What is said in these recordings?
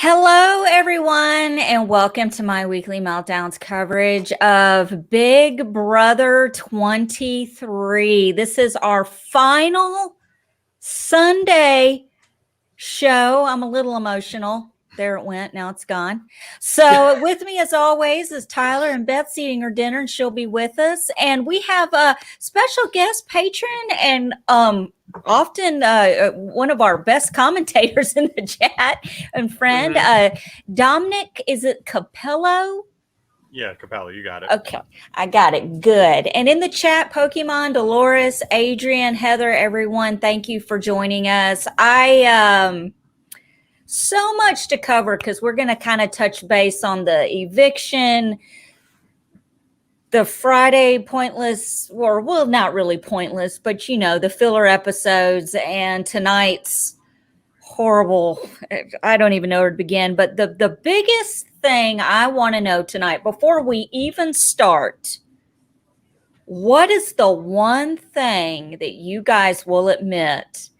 Hello, everyone, and welcome to my weekly Meltdowns coverage of Big Brother 23. This is our final Sunday show. I'm a little emotional. There it went. Now it's gone. So with me, as always, is Tyler, and Beth's eating her dinner, and she'll be with us. And we have a special guest patron and often one of our best commentators in the chat and friend, Dominic. Is it Capello? Yeah, Capello, you got it. Okay, I got it. Good. And in the chat, Pokemon, Dolores, Adrian, Heather, everyone, thank you for joining us. So much to cover because we're going to kind of touch base on the eviction, the Friday pointless, or well, not really pointless, but you know, the filler episodes, and tonight's horrible. I don't even know where to begin. But the biggest thing I want to know tonight, before we even start, what is the one thing that you guys will admit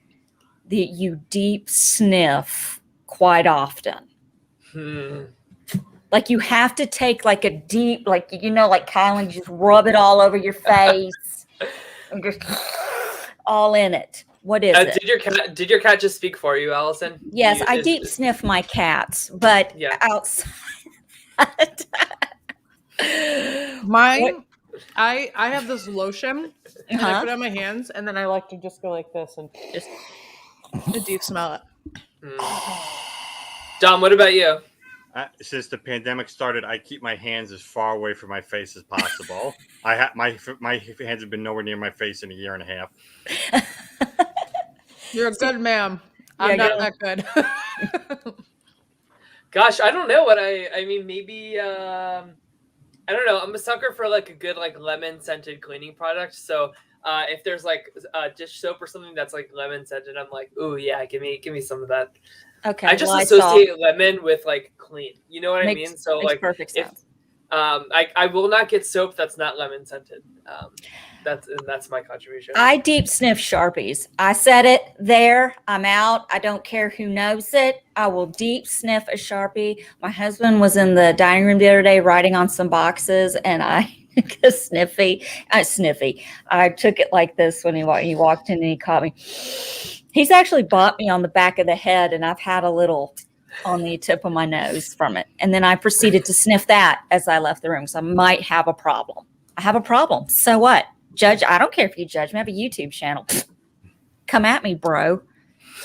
that you deep sniff quite often? Like you have to take like a deep, like, you know, like Kyland, just rub it all over your face and just all in it. What is it? Did your cat just speak for you, Allison? Yes, I deep sniff my cats, but outside. Mine, I have this lotion and I put it on my hands, and then I like to just go like this and just deep smell it. Dom, what about you? Since the pandemic started, I keep my hands as far away from my face as possible. My hands have been nowhere near my face in a year and a half. You're a good man. I'm not that good. Gosh, I don't know what I mean. Maybe I don't know. I'm a sucker for like a good like lemon scented cleaning product. So if there's like dish soap or something that's like lemon scented, I'm like, ooh yeah, give me some of that. Okay. I just associate lemon with like clean. You know what I mean? So like perfect sense. I will not get soap that's not lemon scented. That's my contribution. I deep sniff Sharpies. I said it there. I'm out. I don't care who knows it. I will deep sniff a Sharpie. My husband was in the dining room the other day writing on some boxes, and I sniffy. I took it like this when he walked in and he caught me. He's actually bought me on the back of the head, and I've had a little on the tip of my nose from it. And then I proceeded to sniff that as I left the room. So I might have a problem. I have a problem. So what? Judge, I don't care if you judge me. I have a YouTube channel. Come at me, bro.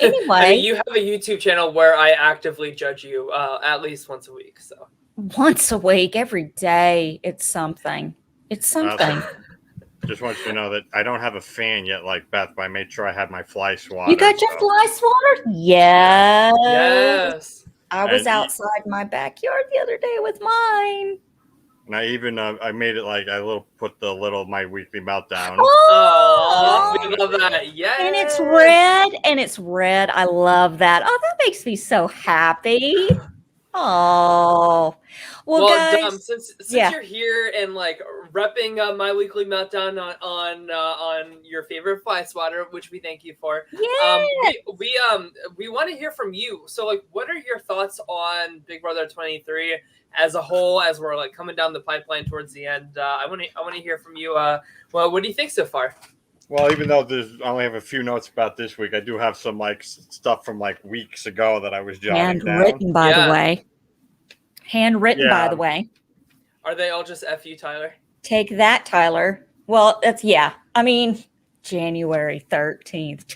Anyway. I mean, you have a YouTube channel where I actively judge you at least once a week. So once a week, every day, it's something. It's something. Just want you to know that I don't have a fan yet like Beth, but I made sure I had my fly swatter. You got your fly swatter? Yes. Yes. I was outside my backyard the other day with mine. And I even I made it like I put my weekly meltdown. Oh, we love that. Yes. And it's red. I love that. Oh, that makes me so happy. Oh, well guys, since you're here and like repping my weekly meltdown on your favorite fly swatter, which we thank you for. We want to hear from you. So like, what are your thoughts on Big Brother 23 as a whole? As we're like coming down the pipeline towards the end, I want to hear from you. Well, what do you think so far? Well, even though I only have a few notes about this week, I do have some like stuff from like weeks ago that I was jotting down. Handwritten, by the way. Handwritten, by the way. Are they all just F you, Tyler? Take that, Tyler. Well, I mean, January 13th.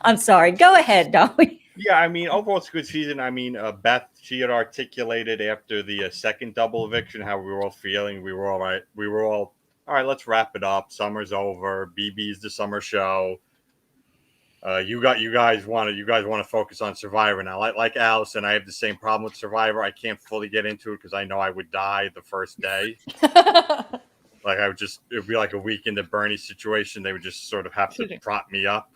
I'm sorry. Go ahead, Dolly. Yeah, I mean, overall, it's a good season. I mean, Beth, she had articulated after the second double eviction how we were all feeling. We were all right. We were all right, let's wrap it up. Summer's over. BB's the summer show. You guys want to focus on Survivor now. Like Allison, I have the same problem with Survivor. I can't fully get into it because I know I would die the first day. Like it'd be like a week in the Bernie situation. They would just sort of have to prop me up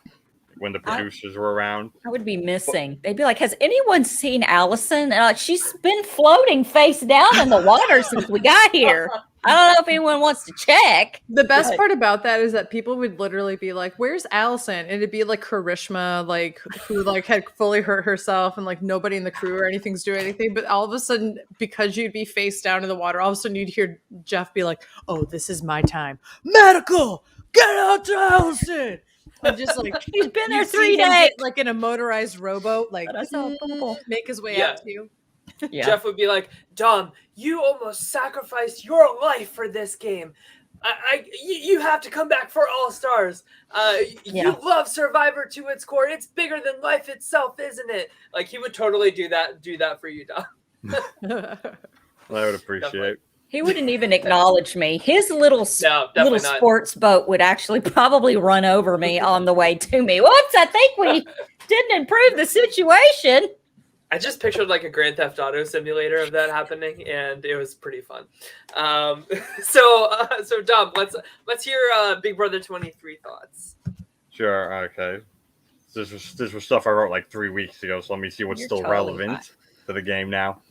when the producers were around. I would be missing. They'd be like, has anyone seen Allison? She's been floating face down in the water since we got here. I don't know if anyone wants to check. The best part about that is that people would literally be like, "Where's Allison?" And it'd be like Karishma, like who like had fully hurt herself, and like nobody in the crew or anything's doing anything. But all of a sudden, because you'd be face down in the water, all of a sudden you'd hear Jeff be like, "Oh, this is my time. Medical, get out to Allison." And just like He's been there you 3 see him days. get, like in a motorized rowboat, like But I saw a bubble. make his way Yeah. out to you. Yeah. Jeff would be like, Dom, you almost sacrificed your life for this game. You have to come back for All Stars. You love Survivor to its core. It's bigger than life itself, isn't it? Like he would totally do that for you, Dom. I would appreciate. Definitely. He wouldn't even acknowledge me. His little definitely little not. sports boat would actually probably run over me on the way to me. Whoops! I think we didn't improve the situation. I just pictured like a Grand Theft Auto simulator of that happening, and it was pretty fun. So Dom, let's hear Big Brother 23 thoughts. Sure. Okay. This was stuff I wrote like 3 weeks ago, so let me see what's You're still totally relevant to the game now.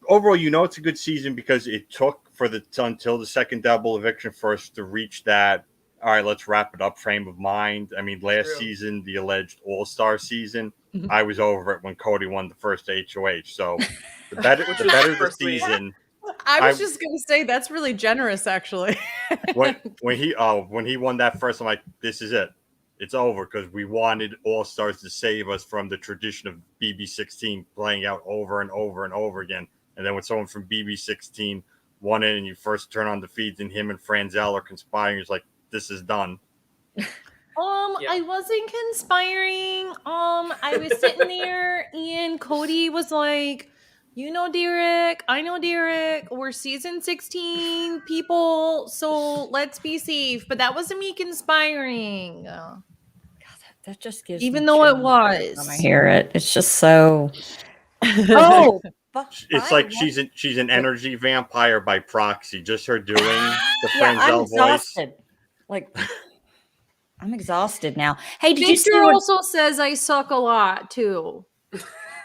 Overall, it's a good season because it took until the second double eviction for us to reach that. All right, let's wrap it up. Frame of mind. I mean, last True. season, the alleged All-Star season, I was over it when Cody won the first HOH. So the better the season. I was just gonna say that's really generous, actually. when he won that first, I'm like, this is it. It's over because we wanted All-Stars to save us from the tradition of BB16 playing out over and over and over again. And then when someone from BB16 won it and you first turn on the feeds and him and Franzel are conspiring, it's like, this is done. Yeah. I wasn't conspiring. I was sitting there and Cody was like, you know Derek, I know Derek, we're season 16 people, so let's be safe. But that wasn't me conspiring. That just gives Even me though it chills every time was. I hear it. It's just so. Oh, It's like she's an energy vampire by proxy. Just her doing the I'm Franzel voice. exhausted. Like, I'm exhausted now. Hey, did you see Victor what? also says I suck a lot too.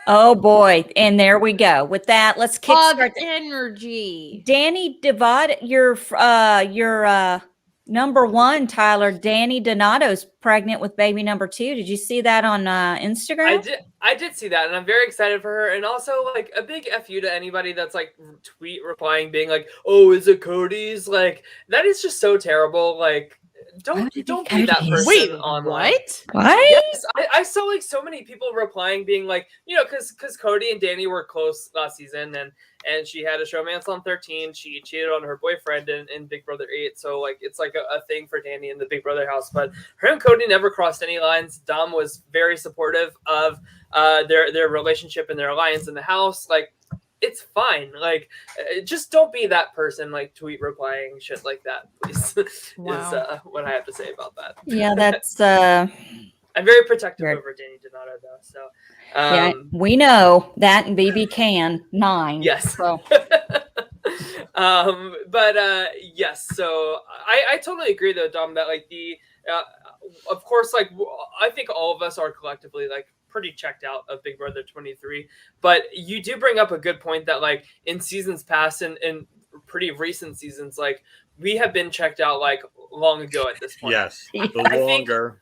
Oh boy, and there we go. With that, let's Of kickstart. energy. Danny Devad, your number one, Tyler. Danny Donato's pregnant with baby number 2. Did you see that on Instagram? I did see that, and I'm very excited for her. And also, like, a big fu to anybody that's like tweet replying, being like, "Oh, is it Cody's?" Like, that is just so terrible. Like, don't be that person. Wait, online. What? Yes, I saw like so many people replying, being like, because Cody and Danny were close last season, and she had a showmance on 13. She cheated on her boyfriend in Big Brother 8. So like it's like a thing for Danny in the Big Brother house. But her and Cody never crossed any lines. Dom was very supportive of their relationship and their alliance in the house. Like, it's fine. Like, just don't be that person, like, tweet replying shit like that, please. Wow. Is what I have to say about that. Yeah, that's I'm very protective Right. over Danny Donato, though. So, yeah, we know that and BB can 9. yes. So Yes. So I totally agree, though, Dom, that like of course, like I think all of us are collectively like pretty checked out of Big Brother 23, but you do bring up a good point that like in seasons past and pretty recent seasons, like we have been checked out like long ago at this point. Yes, the I think- longer.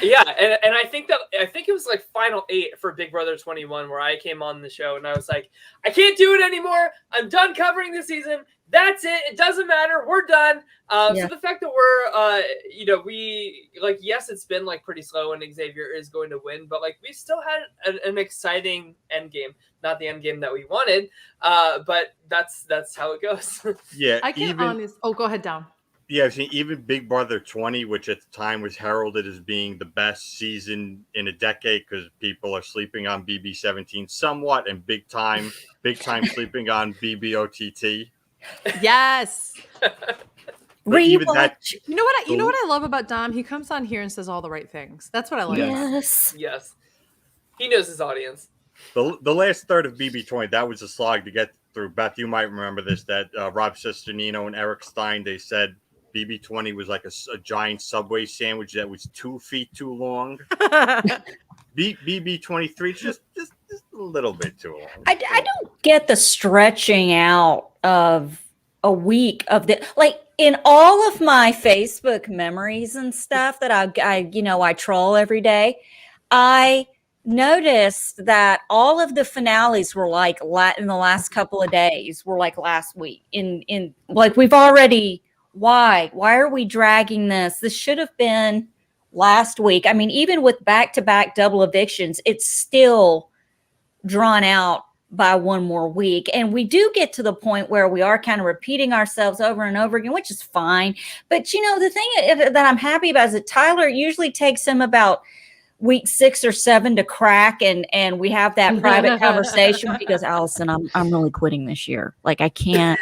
Yeah, and I think it was like final 8 for Big Brother 21 where I came on the show and I was like, I can't do it anymore. I'm done covering the season. That's it. It doesn't matter. We're done. Yeah. So the fact that we're, we like, yes, it's been like pretty slow and Xavier is going to win, but like we still had an exciting end game. Not the end game that we wanted, but that's how it goes. Yeah, I can honest. Oh, go ahead, Dom. Yeah, I've seen even Big Brother 20, which at the time was heralded as being the best season in a decade because people are sleeping on BB17 somewhat and big time sleeping on BBOTT. Yes. But even that, You know what I love about Dom? He comes on here and says all the right things. That's what I like. yes. Yes. He knows his audience. the last third of BB20, that was a slog to get through. Beth, you might remember this, that Rob Cesternino and Eric Stein, they said BB20 was like a giant Subway sandwich that was 2 feet too long. BB23 just a little bit too long. I don't get the stretching out of a week of the, like, in all of my Facebook memories and stuff that I troll every day, I noticed that all of the finales were like in the last couple of days were like last week in like we've already, why are we dragging this should have been last week. I mean, even with back-to-back double evictions, it's still drawn out by one more week. And we do get to the point where we are kind of repeating ourselves over and over again, which is fine. But the thing that I'm happy about is that Tyler usually takes him about week 6 or 7 to crack, and we have that private conversation where he goes, Allison, I'm really quitting this year. Like, I can't.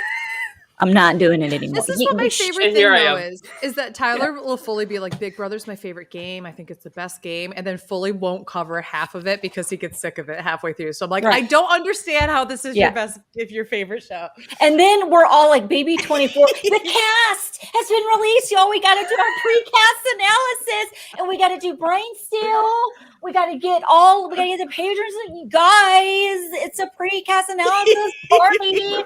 I'm not doing it anymore. This is what my favorite thing though is that Tyler will fully be like, Big Brother's my favorite game. I think it's the best game. And then fully won't cover half of it because he gets sick of it halfway through. So I'm like, I don't understand how this is your favorite show. And then we're all like, BB24, the cast has been released, y'all. We got to do our pre-cast analysis, and we got to do brain steal. We got to get the pages. You guys, it's a pre-cast analysis party.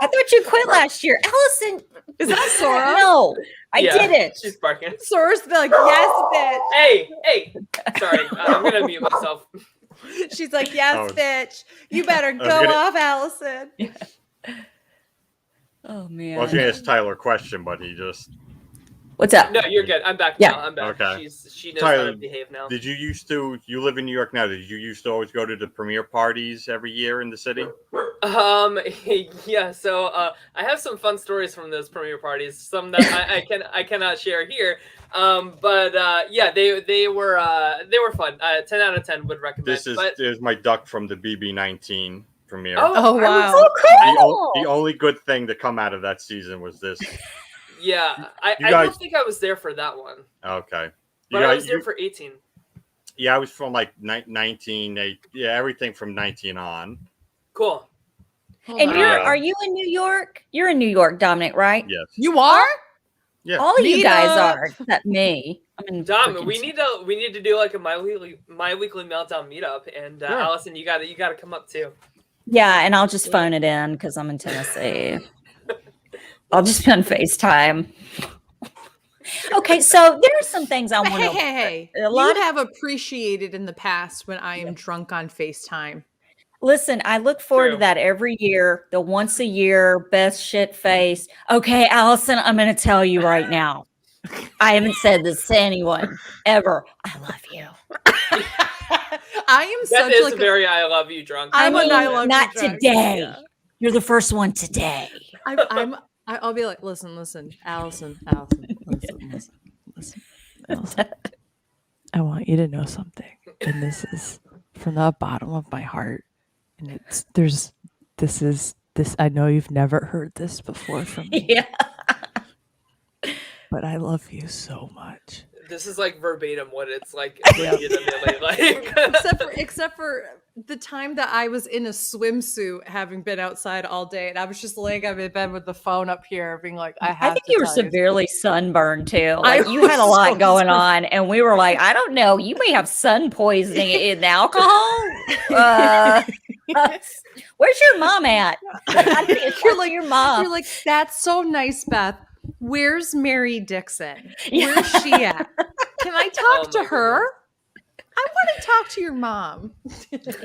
I thought you quit last year. Allison. Is that Sora? No, I didn't. She's barking. Sora's like, yes, bitch. Hey. Sorry, I'm going to mute myself. She's like, yes, bitch. You better go off, Allison. Yeah. Oh, man. Well, I was going to ask Tyler a question, but he just... What's up? No, you're good. I'm back now. I'm back. Okay. She knows Tyler, how to behave now. Did you you live in New York now, did you used to always go to the premiere parties every year in the city? Yeah, so I have some fun stories from those premiere parties, some that I cannot share here. But they were fun. 10 out of 10 would recommend. There's my duck from the BB19 premiere. Oh wow. Cool. The only good thing to come out of that season was this. Yeah, I don't think I was there for that one. Okay. But I was there for 18. Yeah, I was from like 19. Everything from 19 on. Cool. And are you in New York? You're in New York, Dominic, right? Yes. You are? Yeah. All of you guys are, except me. I'm in Dom, we need to do like a my weekly meltdown meetup, and Allison, you gotta come up too. Yeah, and I'll just phone it in because I'm in Tennessee. I'll just be on FaceTime. Okay, so there are some things I want to. Hey. You have appreciated in the past when I am drunk on FaceTime. Listen, I look forward to that every year. The once a year best shit face. Okay, Allison, I'm going to tell you right now. I haven't said this to anyone ever. I love you. I am that is very I love you drunk. I love you drunk. Today. Yeah. You're the first one today. I'll be like, listen, Allison, listen. Allison. I want you to know something, and this is from the bottom of my heart. And this. I know you've never heard this before from me. Yeah. But I love you so much. This is like verbatim what it's like. Except for the time that I was in a swimsuit, having been outside all day, and I was just laying on my bed with the phone up here, being like, I think you were severely sunburned too. Like you had a lot going on, and we were like, I don't know, you may have sun poisoning in alcohol. Where's your mom at? Your mom. You're like, that's so nice, Beth. Where's Mary Dixon? Where's she at? Can I talk to her? Goodness. I want to talk to your mom.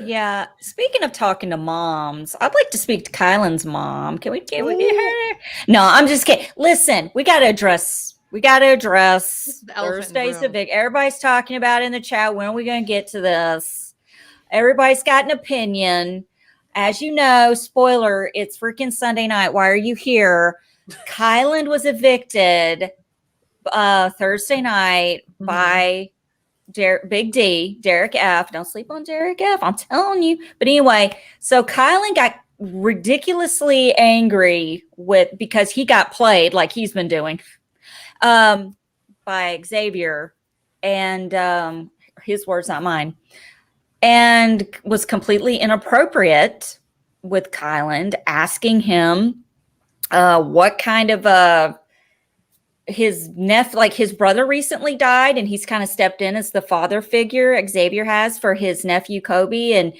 Yeah. Speaking of talking to moms, I'd like to speak to Kyland's mom. Can we get her? No, I'm just kidding. Listen, we got to address Thursday's Eviction. Everybody's talking about it in the chat. When are we going to get to this? Everybody's got an opinion. As you know, spoiler, it's freaking Sunday night. Why are you here? Kyland was evicted Thursday night by Big D, Derek F. Don't sleep on Derek F. I'm telling you. But anyway, so Kyland got ridiculously angry because he got played like he's been doing by Xavier, and his words, not mine, and was completely inappropriate with Kyland, asking him what kind of his nephew, like his brother recently died, and he's kind of stepped in as the father figure Xavier has for his nephew Kobe, and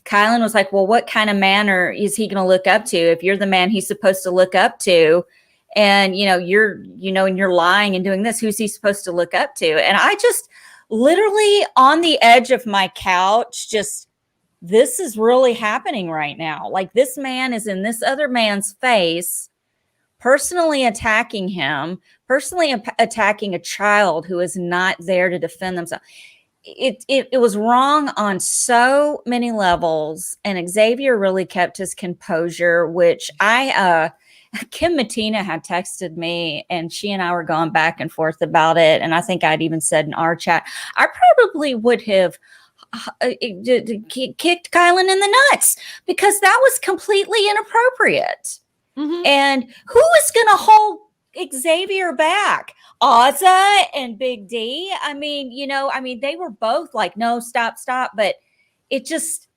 Kyland was like, well, what kind of man is he going to look up to if you're the man he's supposed to look up to? And, and you're lying and doing this, who's he supposed to look up to? And I just literally on the edge of my couch, this is really happening right now. Like, this man is in this other man's face, personally attacking him, personally attacking a child who is not there to defend themselves. It was wrong on so many levels, and Xavier really kept his composure, which Kim Matina had texted me, and she and I were going back and forth about it. And I think I'd even said in our chat, I probably would have kicked Kyland in the nuts, because that was completely inappropriate. Mm-hmm. And who is going to hold Xavier back? Azah and Big D. I mean, they were both like, no, stop. But it just,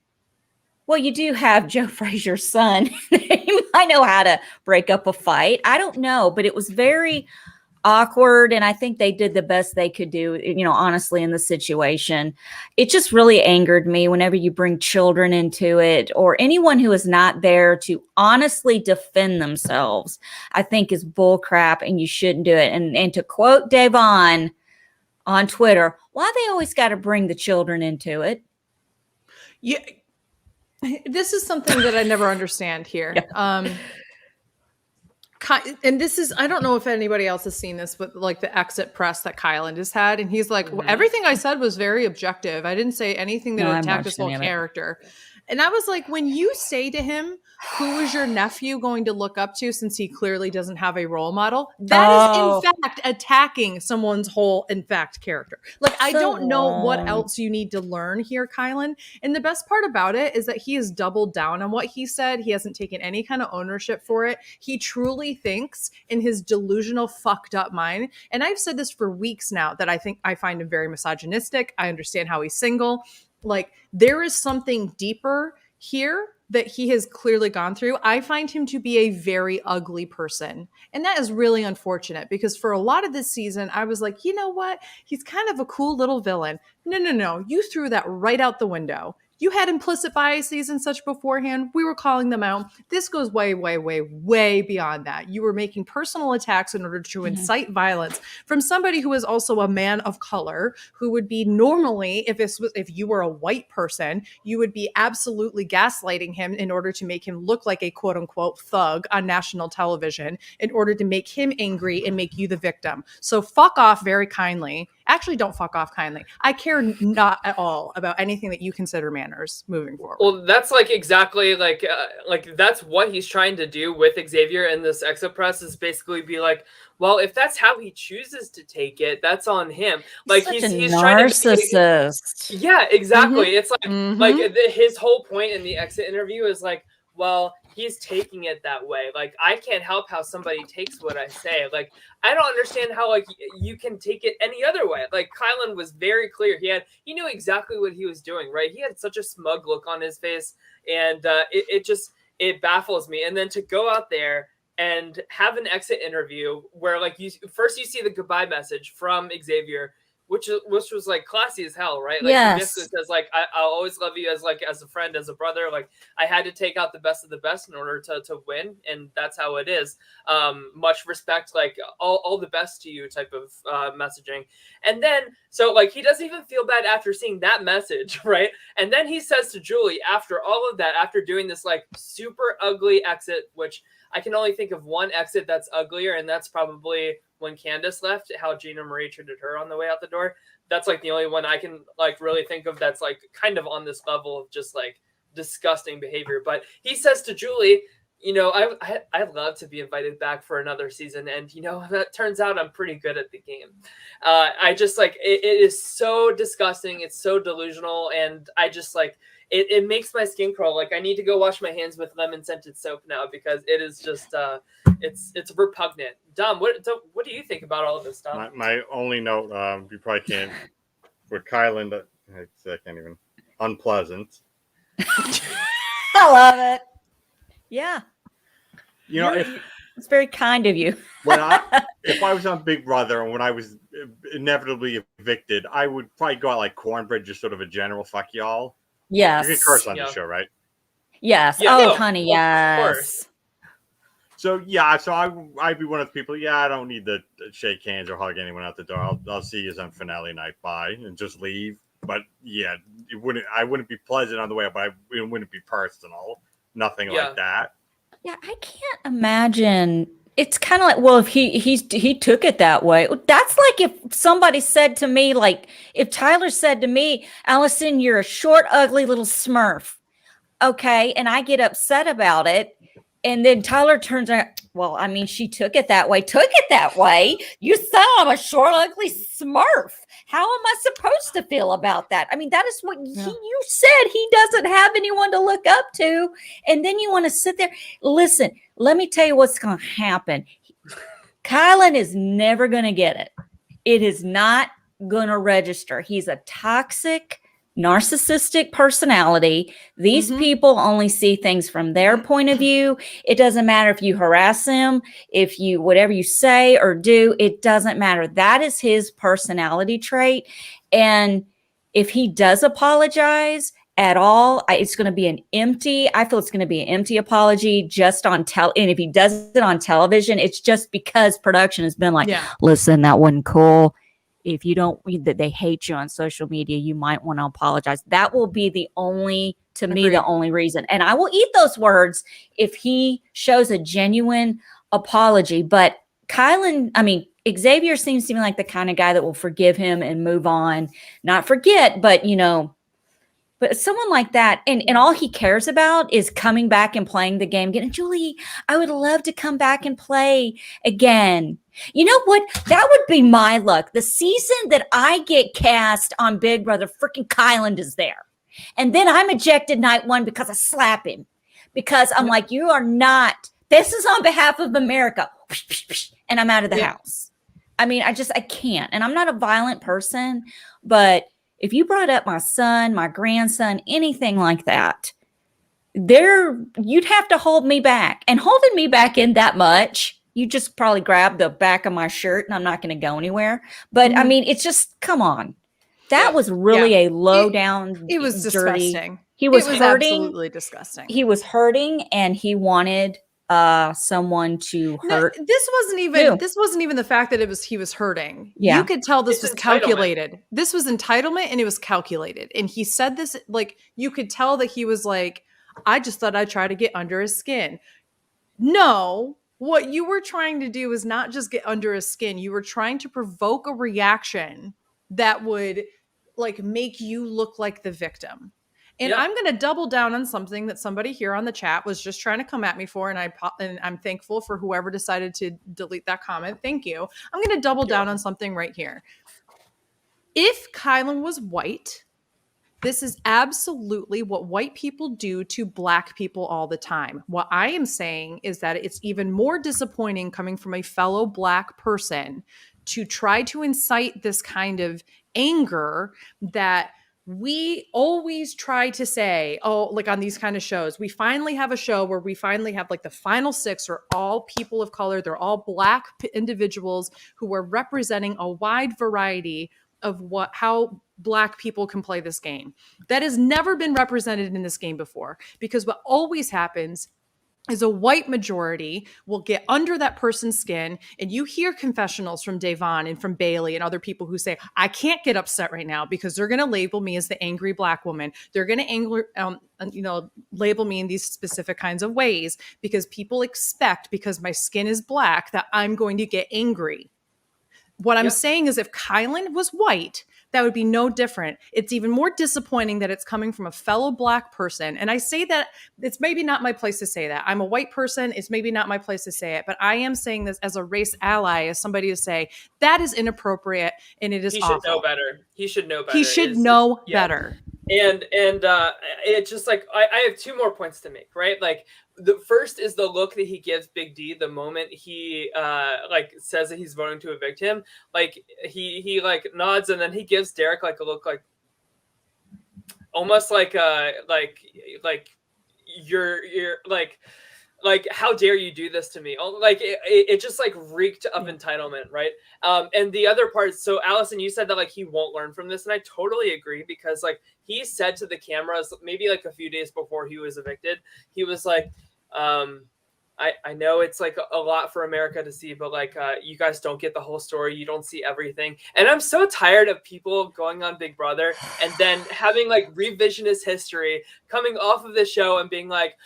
well, you do have Joe Frazier's son. He might know how to break up a fight. I don't know, but it was very awkward. And I think they did the best they could do, honestly, in the situation. It just really angered me whenever you bring children into it, or anyone who is not there to honestly defend themselves, I think is bull crap, and you shouldn't do it. And to quote Davon on Twitter, why they always got to bring the children into it? Yeah. This is something that I never understand here. Yeah. And this is, I don't know if anybody else has seen this, but like the exit press that Kyland has had. And he's like, well, everything I said was very objective. I didn't say anything that attacked his whole character. And I was like, when you say to him, who is your nephew going to look up to, since he clearly doesn't have a role model, that is in fact attacking someone's whole, in fact, character. Like, I don't know what else you need to learn here, Kyland. And the best part about it is that he has doubled down on what he said. He hasn't taken any kind of ownership for it. He truly thinks in his delusional, fucked up mind. And I've said this for weeks now, that I find him very misogynistic. I understand how he's single. Like, there is something deeper here that he has clearly gone through. I find him to be a very ugly person. And that is really unfortunate, because for a lot of this season, I was like, you know what? He's kind of a cool little villain. No. You threw that right out the window. You had implicit biases and such beforehand. We were calling them out. This goes way, way, way, way beyond that. You were making personal attacks in order to incite violence from somebody who is also a man of color, who would be normally, if you were a white person, you would be absolutely gaslighting him in order to make him look like a quote unquote thug on national television, in order to make him angry and make you the victim. So fuck off very kindly. Actually, don't fuck off kindly. I care not at all about anything that you consider manners moving forward. Well, that's like exactly like that's what he's trying to do with Xavier in this exit press, is basically be like, well, if that's how he chooses to take it, that's on him. Like, he's trying to narcissist. Yeah, exactly. It's like his whole point in the exit interview is like, well, he's taking it that way. Like, I can't help how somebody takes what I say. Like, I don't understand how like you can take it any other way. Like, Kyland was very clear. He knew exactly what he was doing, right? He had such a smug look on his face, and it baffles me. And then to go out there and have an exit interview where like you see the goodbye message from Xavier, which was like classy as hell, right? Like, yes. He basically says like, I'll always love you as a friend, as a brother. Like, I had to take out the best of the best in order to win, and that's how it is. Much respect, like all the best to you type of messaging. And then so like he doesn't even feel bad after seeing that message, right? And then he says to Julie, after all of that, after doing this like super ugly exit, which I can only think of one exit that's uglier, and that's probably when Candace left, how Gina Marie treated her on the way out the door. That's like the only one I can like really think of that's like kind of on this level of just like disgusting behavior. But he says to Julie, I'd love to be invited back for another season. And, that turns out I'm pretty good at the game. I just like, it is so disgusting. It's so delusional. And I just like, it makes my skin crawl. Like, I need to go wash my hands with lemon scented soap now, because it is just, it's repugnant. Dom, what do you think about all of this stuff? My only note, you probably can't, with Kyland, I can't even, unpleasant. I love it. Yeah. It's very kind of you. If I was on Big Brother and when I was inevitably evicted, I would probably go out like Cornbread, just sort of a general fuck y'all. Yes. You can curse on Yeah. the show, right? Yes. Yeah, oh, no, honey, of yes. course. So I'd be one of the people. Yeah, I don't need to shake hands or hug anyone out the door. I'll see you on finale night. Bye, and just leave. But yeah, I wouldn't be pleasant on the way up, but it wouldn't be personal. Nothing like that. Yeah, I can't imagine. It's kind of like, well, if he took it that way. That's like if somebody said to me, like if Tyler said to me, Allison, you're a short, ugly little smurf. Okay, and I get upset about it. And then Tyler turns around. Well, I mean, she took it that way. Took it that way. You said I'm a short, ugly smurf. How am I supposed to feel about that? I mean, that is what you said. He doesn't have anyone to look up to. And then you want to sit there. Listen, let me tell you what's going to happen. Kyland is never going to get it. It is not going to register. He's a toxic, narcissistic personality. These people only see things from their point of view. It doesn't matter if you harass him, if you, whatever you say or do, it doesn't matter. That is his personality trait. And if he does apologize at all, it's going to be I feel it's going to be an empty apology just on and if he does it on television, it's just because production has been like, listen, that wasn't cool. If you don't, that they hate you on social media, you might want to apologize. That will be the only reason. And I will eat those words if he shows a genuine apology. But Xavier seems to me like the kind of guy that will forgive him and move on, not forget, but but someone like that, and all he cares about is coming back and playing the game again. And Julie, I would love to come back and play again. You know what? That would be my luck. The season that I get cast on Big Brother, freaking Kyland is there. And then I'm ejected night one because I slap him. Because I'm like, you are not, this is on behalf of America. And I'm out of the house. I mean, I can't. And I'm not a violent person, but if you brought up my son, my grandson, anything like that, you'd have to hold me back. And holding me back in that much, you just probably grab the back of my shirt and I'm not going to go anywhere. But I mean, it's just, come on. That was really a low down. It was dirty. Disgusting. He was hurting. Absolutely disgusting. He was hurting and he wanted someone to hurt. No, this wasn't even the fact that he was hurting. Yeah. You could tell this It's was calculated. This was entitlement and it was calculated. And he said this, like, you could tell that he was like, I just thought I'd try to get under his skin. No, what you were trying to do is not just get under his skin. You were trying to provoke a reaction that would like make you look like the victim. And I'm going to double down on something that somebody here on the chat was just trying to come at me for. And I'm thankful for whoever decided to delete that comment. Thank you. I'm going to double down on something right here. If Kyland was white, this is absolutely what white people do to black people all the time. What I am saying is that it's even more disappointing coming from a fellow black person to try to incite this kind of anger that we always try to say, oh, like on these kind of shows, we finally have a show where we finally have like the final six are all people of color. They're all black individuals who are representing a wide variety of how black people can play this game. That has never been represented in this game before, because what always happens is a white majority will get under that person's skin. And you hear confessionals from Davon and from Bailey and other people who say, I can't get upset right now because they're going to label me as the angry black woman. They're going to label me in these specific kinds of ways because people expect, because my skin is black, that I'm going to get angry. What I'm saying is if Kyland was white, that would be no different. It's even more disappointing that it's coming from a fellow black person. And I say that it's maybe not my place to say that. I'm a white person. It's maybe not my place to say it, but I am saying this as a race ally, as somebody to say that is inappropriate and it is awful. He should know better. He should know better. He should know better. And it's just like, I have two more points to make, right? Like the first is the look that he gives Big D the moment he like says that he's voting to evict him. Like he like nods and then he gives Derek like a look like almost like you're like like, how dare you do this to me? Oh, like it just like reeked of entitlement, right? And the other part, so Allison, you said that like he won't learn from this, and I totally agree, because like he said to the cameras maybe like a few days before he was evicted, he was like, I know it's like a lot for America to see, but like you guys don't get the whole story. You don't see everything. And I'm so tired of people going on Big Brother and then having like revisionist history coming off of the show and being like,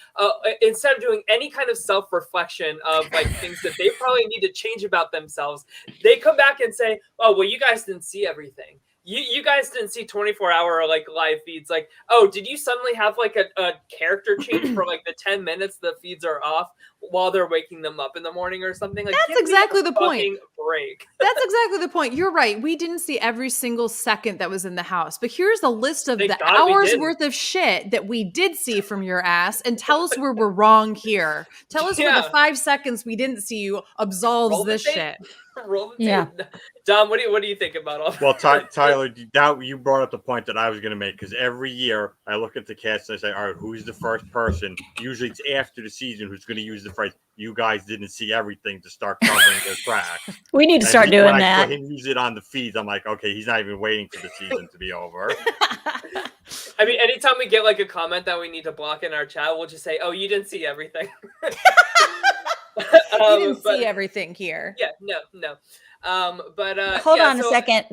instead of doing any kind of self-reflection of like things that they probably need to change about themselves, they come back and say, oh, well, you guys didn't see everything. You guys didn't see 24-hour like live feeds. Like, oh, did you suddenly have like a character change for like the 10 minutes the feeds are off while they're waking them up in the morning or something? Like, That's exactly the point. Break. That's exactly the point. You're right. We didn't see every single second that was in the house, but here's a list of the hours worth of shit that we did see from your ass, and tell us where we're wrong here. Tell us where the 5 seconds we didn't see you absolves this shit. Roll the tape. Dom, what do you think about all that? Well, Tyler, you brought up the point that I was going to make, because every year I look at the cast and I say, all right, who's the first person? Usually it's after the season who's going to use the phrase, you guys didn't see everything, to start covering their tracks. We need to start doing when that. I saw him use it on the feeds, I'm like, okay, he's not even waiting for the season to be over. I mean, anytime we get like a comment that we need to block in our chat, we'll just say, oh, you didn't see everything. You didn't see everything here. Yeah, no. Hold on a second.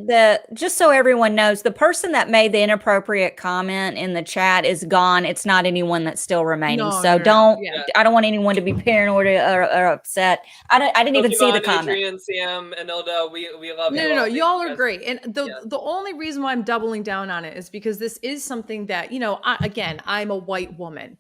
Just so everyone knows, the person that made the inappropriate comment in the chat is gone. It's not anyone that's still remaining. I don't want anyone to be paranoid or upset. I didn't even see the comment. Adrian, Sam, and Ilda, we love you. No, y'all are great. And the only reason why I'm doubling down on it is because this is something that, I'm a white woman.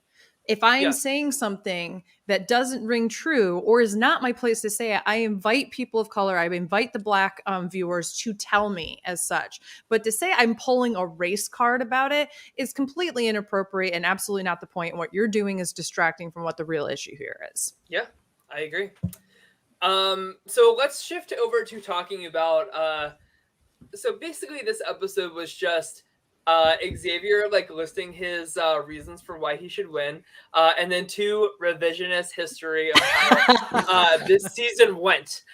If I am saying something that doesn't ring true or is not my place to say it, I invite people of color, I invite the Black viewers to tell me as such. But to say I'm pulling a race card about it is completely inappropriate and absolutely not the point. And what you're doing is distracting from what the real issue here is. Yeah, I agree. So let's shift over to talking about, so basically this episode was just Xavier like listing his reasons for why he should win, and then 2 revisionist history of how this season went.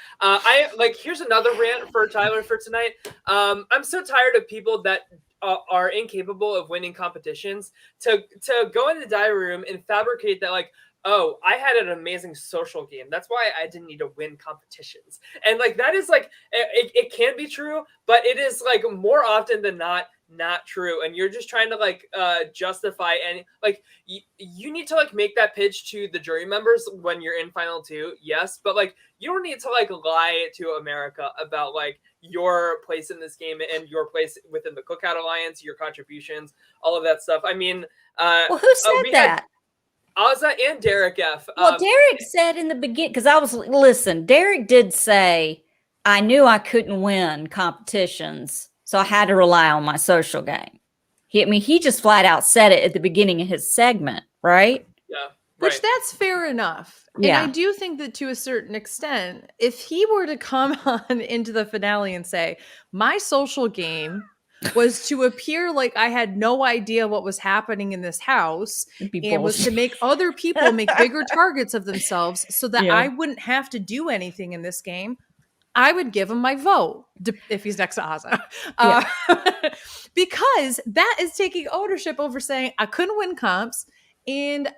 Here's another rant for Tyler for tonight. I'm so tired of people that are incapable of winning competitions to go in the diary room and fabricate that like, oh, I had an amazing social game, that's why I didn't need to win competitions. And like that is like it can be true, but it is like more often than not true. And you're just trying to like justify any like you need to like make that pitch to the jury members when you're in final 2, yes, but like you don't need to like lie to America about like your place in this game and your place within the Cookout Alliance, your contributions, all of that stuff. I mean, well, who said that? Azah and Derek F. Well, Derek said in the beginning, because Derek did say, I knew I couldn't win competitions, so I had to rely on my social game. He just flat out said it at the beginning of his segment, right? Yeah. Which that's fair enough. Yeah. And I do think that to a certain extent, if he were to come on into the finale and say, my social game was to appear like I had no idea what was happening in this house and was to make other people make bigger targets of themselves so that I wouldn't have to do anything in this game, I would give him my vote if he's next to Azah. Because that is taking ownership over saying I couldn't win comps and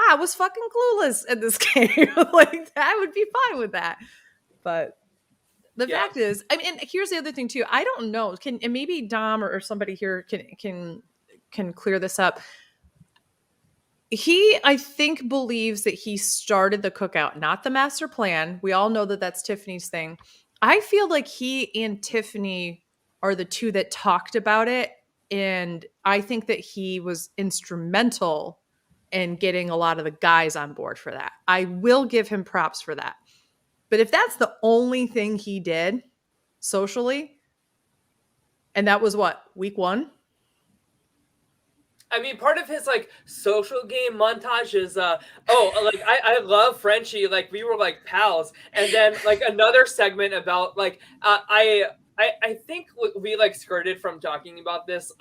I was fucking clueless in this game. Like I would be fine with that. But the fact is, I mean, and here's the other thing too. I don't know. And maybe Dom or somebody here can clear this up. He, I think, believes that he started the cookout, not the master plan. We all know that that's Tiffany's thing. I feel like he and Tiffany are the 2 that talked about it. And I think that he was instrumental in getting a lot of the guys on board for that. I will give him props for that. But if that's the only thing he did socially, and that was what, week 1? I mean, part of his like social game montage is I love Frenchie, like we were like pals, and then like another segment about like I I think we like skirted from talking about this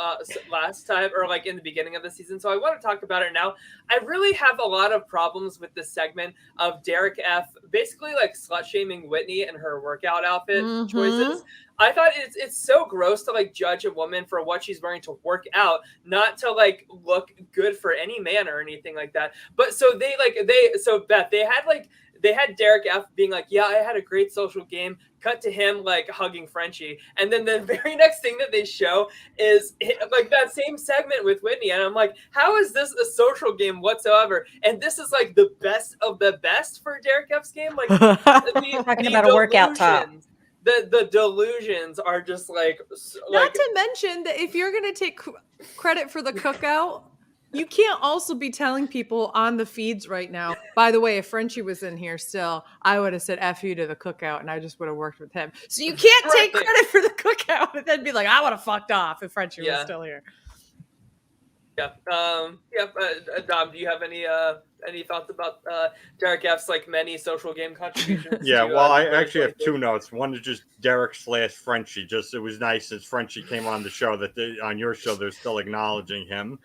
last time or like in the beginning of the season, so I want to talk about it now. I really have a lot of problems with this segment of Derek F basically like slut shaming Whitney and her workout outfit choices. I thought it's so gross to like judge a woman for what she's wearing to work out, not to like look good for any man or anything like that. But so Beth, they had Derek F being like, yeah, I had a great social game. Cut to him like hugging Frenchie. And then the very next thing that they show is like that same segment with Whitney. And I'm like, how is this a social game whatsoever? And this is like the best of the best for Derek F's game. Like talking about a workout top. The delusions are just like not to mention that if you're going to take credit for the cookout, you can't also be telling people on the feeds right now, by the way, if Frenchie was in here still, I would have said F you to the cookout and I just would have worked with him. So you can't take credit for the cookout and then be like, I would have fucked off if Frenchie was still here. Yeah. Dom, do you have any thoughts about Derek F's like many social game contributions? Yeah, well, I actually have two notes. One is just Derek / Frenchie. Just it was nice as Frenchie came on the show that on your show they're still acknowledging him.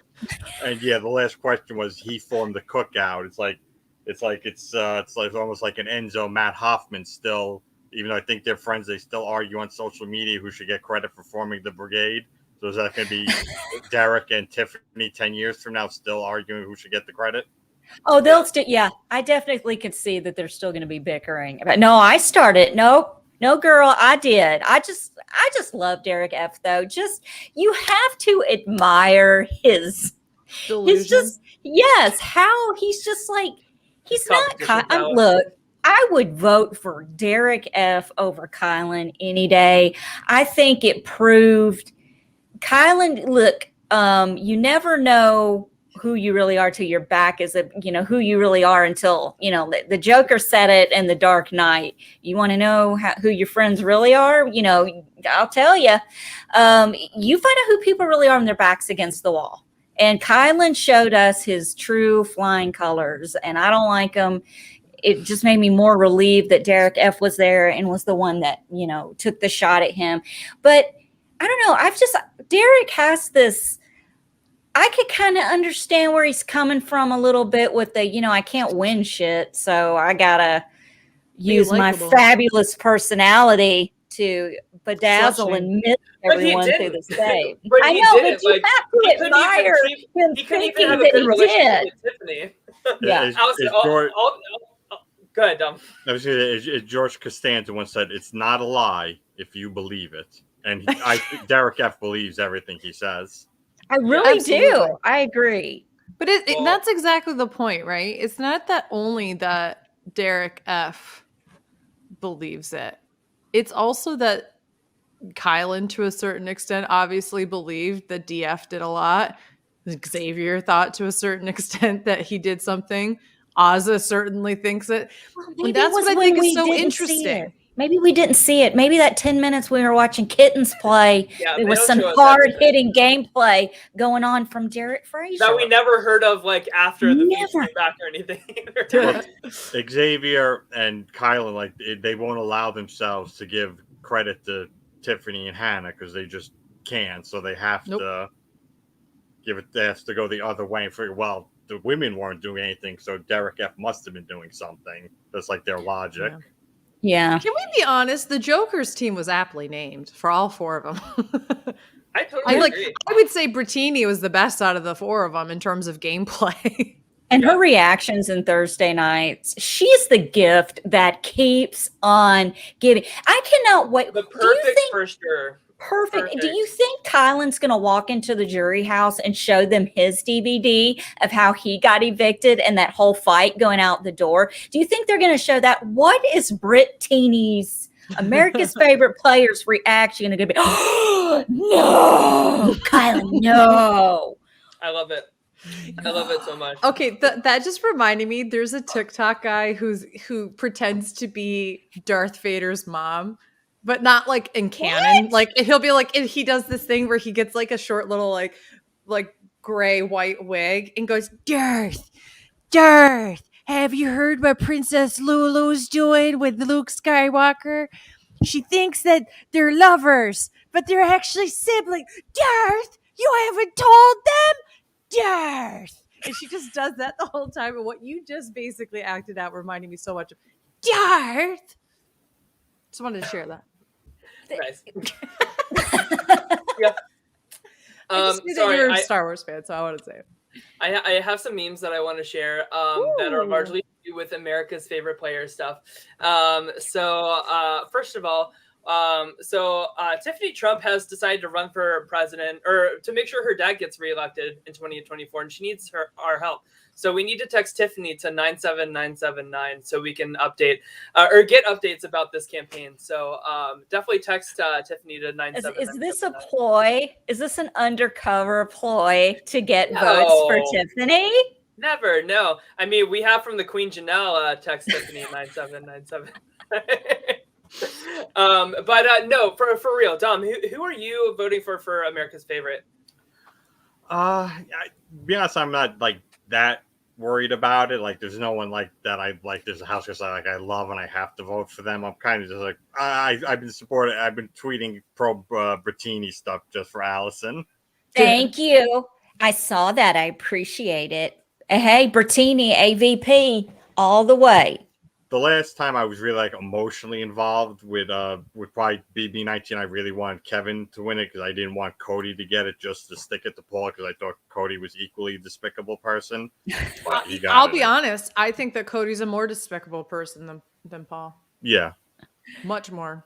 And yeah, the last question was he formed the cookout. It's almost like an Enzo Matt Hoffman still. Even though I think they're friends, they still argue on social media who should get credit for forming the brigade. So is that going to be Derek and Tiffany 10 years from now still arguing who should get the credit? Oh, they'll still. Yeah, I definitely could see that they're still going to be bickering. But no, I started. No, girl, I did. I just love Derek F. Though. Just you have to admire his delusion. He's just how he's just like he's not. Look, I would vote for Derek F. over Kyland any day. I think it proved. Kyland, look, you never know who you really are till your back is who you really are until, the Joker said it in The Dark Knight. You want to know who your friends really are? I'll tell you. You find out who people really are when their back's against the wall. And Kyland showed us his true flying colors, and I don't like him. It just made me more relieved that Derek F. was there and was the one that, took the shot at him. But I don't know. Derek has this, I could kind of understand where he's coming from a little bit with the, I can't win shit. So I got to use my fabulous personality to bedazzle and miss everyone through the stage. I know, but you have to admire him thinking that he did. With Tiffany. Yeah. Go ahead, Dom. I was going to say, George Costanza once said, it's not a lie if you believe it. And Derek F. believes everything he says. I really do. I agree. But that's exactly the point, right? It's not that only that Derek F. believes it. It's also that Kyland, to a certain extent, obviously believed that DF did a lot. Xavier thought to a certain extent that he did something. Azah certainly thinks it. Well, and that's what I think is so interesting. Maybe we didn't see it. Maybe that 10 minutes we were watching kittens play, there was some hard-hitting gameplay going on from Derek Frazier. That we never heard of, like, after the beach came back or anything. Xavier and Kyland, they won't allow themselves to give credit to Tiffany and Hannah because they just can't. So they have to give it. They have to go the other way and figure, well, the women weren't doing anything, so Derek F. must have been doing something. That's like their logic. Yeah. Can we be honest? The Joker's team was aptly named for all four of them. I totally agree. I would say Brittini was the best out of the four of them in terms of gameplay. And her reactions in Thursday nights, she's the gift that keeps on giving. I cannot wait. The perfect for sure. Perfect. Do you think Kyland's going to walk into the jury house and show them his DVD of how he got evicted and that whole fight going out the door? Do you think they're going to show that? What is Brittini's, America's favorite player's reaction going to be? Oh, no, Kyland, no. I love it. I love it so much. Okay, that just reminded me. There's a TikTok guy who pretends to be Darth Vader's mom. But not like in canon. What? Like he'll be like he does this thing where he gets like a short little like gray white wig and goes, Darth, have you heard what Princess Lulu's doing with Luke Skywalker? She thinks that they're lovers, but they're actually siblings. Darth, you haven't told them? Darth. And she just does that the whole time. And what you just basically acted out reminded me so much of Darth. just wanted to share that. Nice. Yeah. I just knew that Sorry, you're a Star Wars fan, so I want to say it. I have some memes that I want to share that are largely to do with America's favorite player stuff. First of all, Tiffany Trump has decided to run for president, or to make sure her dad gets reelected in 2024, and she needs our help. So we need to text Tiffany to 97979 so we can update or get updates about this campaign. So definitely text Tiffany to 97979. Is this a ploy? Is this an undercover ploy to get votes for Tiffany? Never, no. I mean, we have from the Queen Janelle text Tiffany at 9797. No, for real, Dom, who are you voting for America's favorite? To be honest, I'm not like that worried about it. Like, there's no one like that. There's a house guest I love and I have to vote for them. I'm kind of just like I've been supporting. I've been tweeting pro Brittini stuff just for Allison. Thank you. I saw that. I appreciate it. Hey, Brittini, AVP, all the way. The last time I was really like emotionally involved with probably BB19, I really wanted Kevin to win it because I didn't want Cody to get it just to stick it to Paul because I thought Cody was equally a despicable person. But he got I'll it. be honest. I think that Cody's a more despicable person than Paul. Yeah. Much more.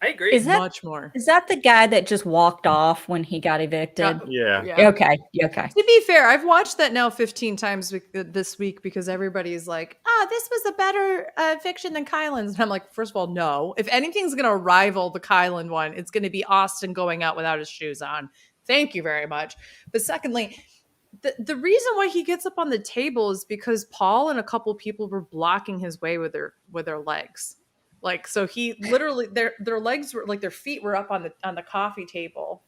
I agree. Is that the guy that just walked off when he got evicted? Yeah. Okay. Okay. To be fair, I've watched that now 15 times this week because everybody's like, this was a better eviction than Kyland's. And I'm like, first of all, no. If anything's going to rival the Kyland one, it's going to be Austin going out without his shoes on. Thank you very much. But secondly, the reason why he gets up on the table is because Paul and a couple people were blocking his way with their legs. Like, so he literally, their legs were like, their feet were up on the coffee table.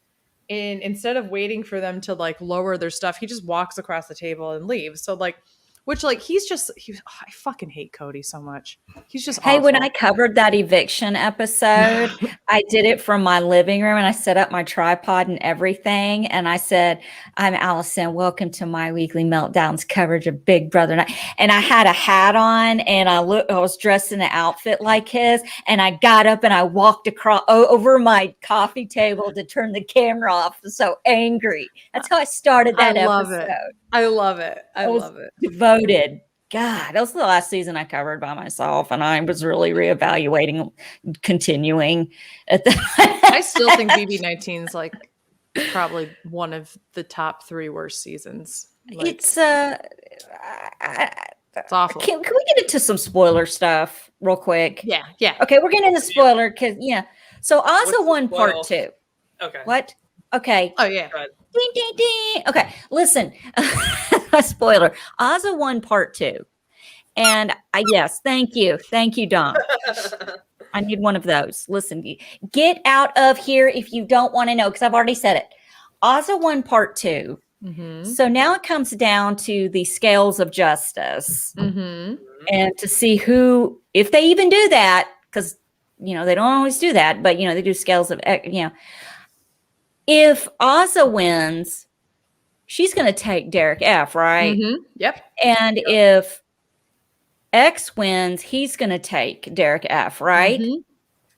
And instead of waiting for them to like lower their stuff, he just walks across the table and leaves. So like, which like, I fucking hate Cody so much. He's just Hey, awful. when I covered that eviction episode, I did it from my living room and I set up my tripod and everything. And I said, I'm Allison. Welcome to my weekly meltdowns coverage of Big Brother Night. And I had a hat on and I was dressed in an outfit like his. And I got up and I walked across over my coffee table to turn the camera off. I was so angry. That's how I started that episode. I love it. I love it. Devoted. God, that was the last season I covered by myself, and I was really reevaluating, continuing. I still think BB19 is like probably one of the top 3 worst seasons. Like, It's awful. Can we get into some spoiler stuff real quick? Yeah. Okay, we're getting into spoiler because So Azah won spoil? part 2. Okay. What? Okay. Oh yeah. Ding ding ding. Okay, listen. Spoiler. Azah won part 2. And yes, thank you, Dom. I need one of those. Listen, get out of here if you don't want to know, because I've already said it. Azah won part 2. Mm-hmm. So now it comes down to the scales of justice, Mm-hmm. and to see who, if they even do that, because they don't always do that, but they do scales of If Azah wins, she's going to take Derek F, right? Mm-hmm. Yep. And if X wins, he's going to take Derek F, right? Mm-hmm.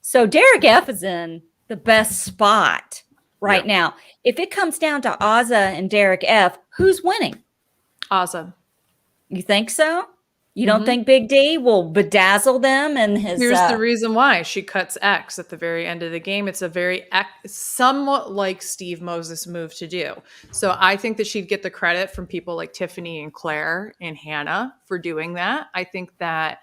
So Derek F is in the best spot right now. If it comes down to Azah and Derek F, who's winning? Awesome. You think so? You don't think Big D will bedazzle them and his? Here's the reason why she cuts X at the very end of the game. It's a very somewhat like Steve Moses move to do. So I think that she'd get the credit from people like Tiffany and Claire and Hannah for doing that. I think that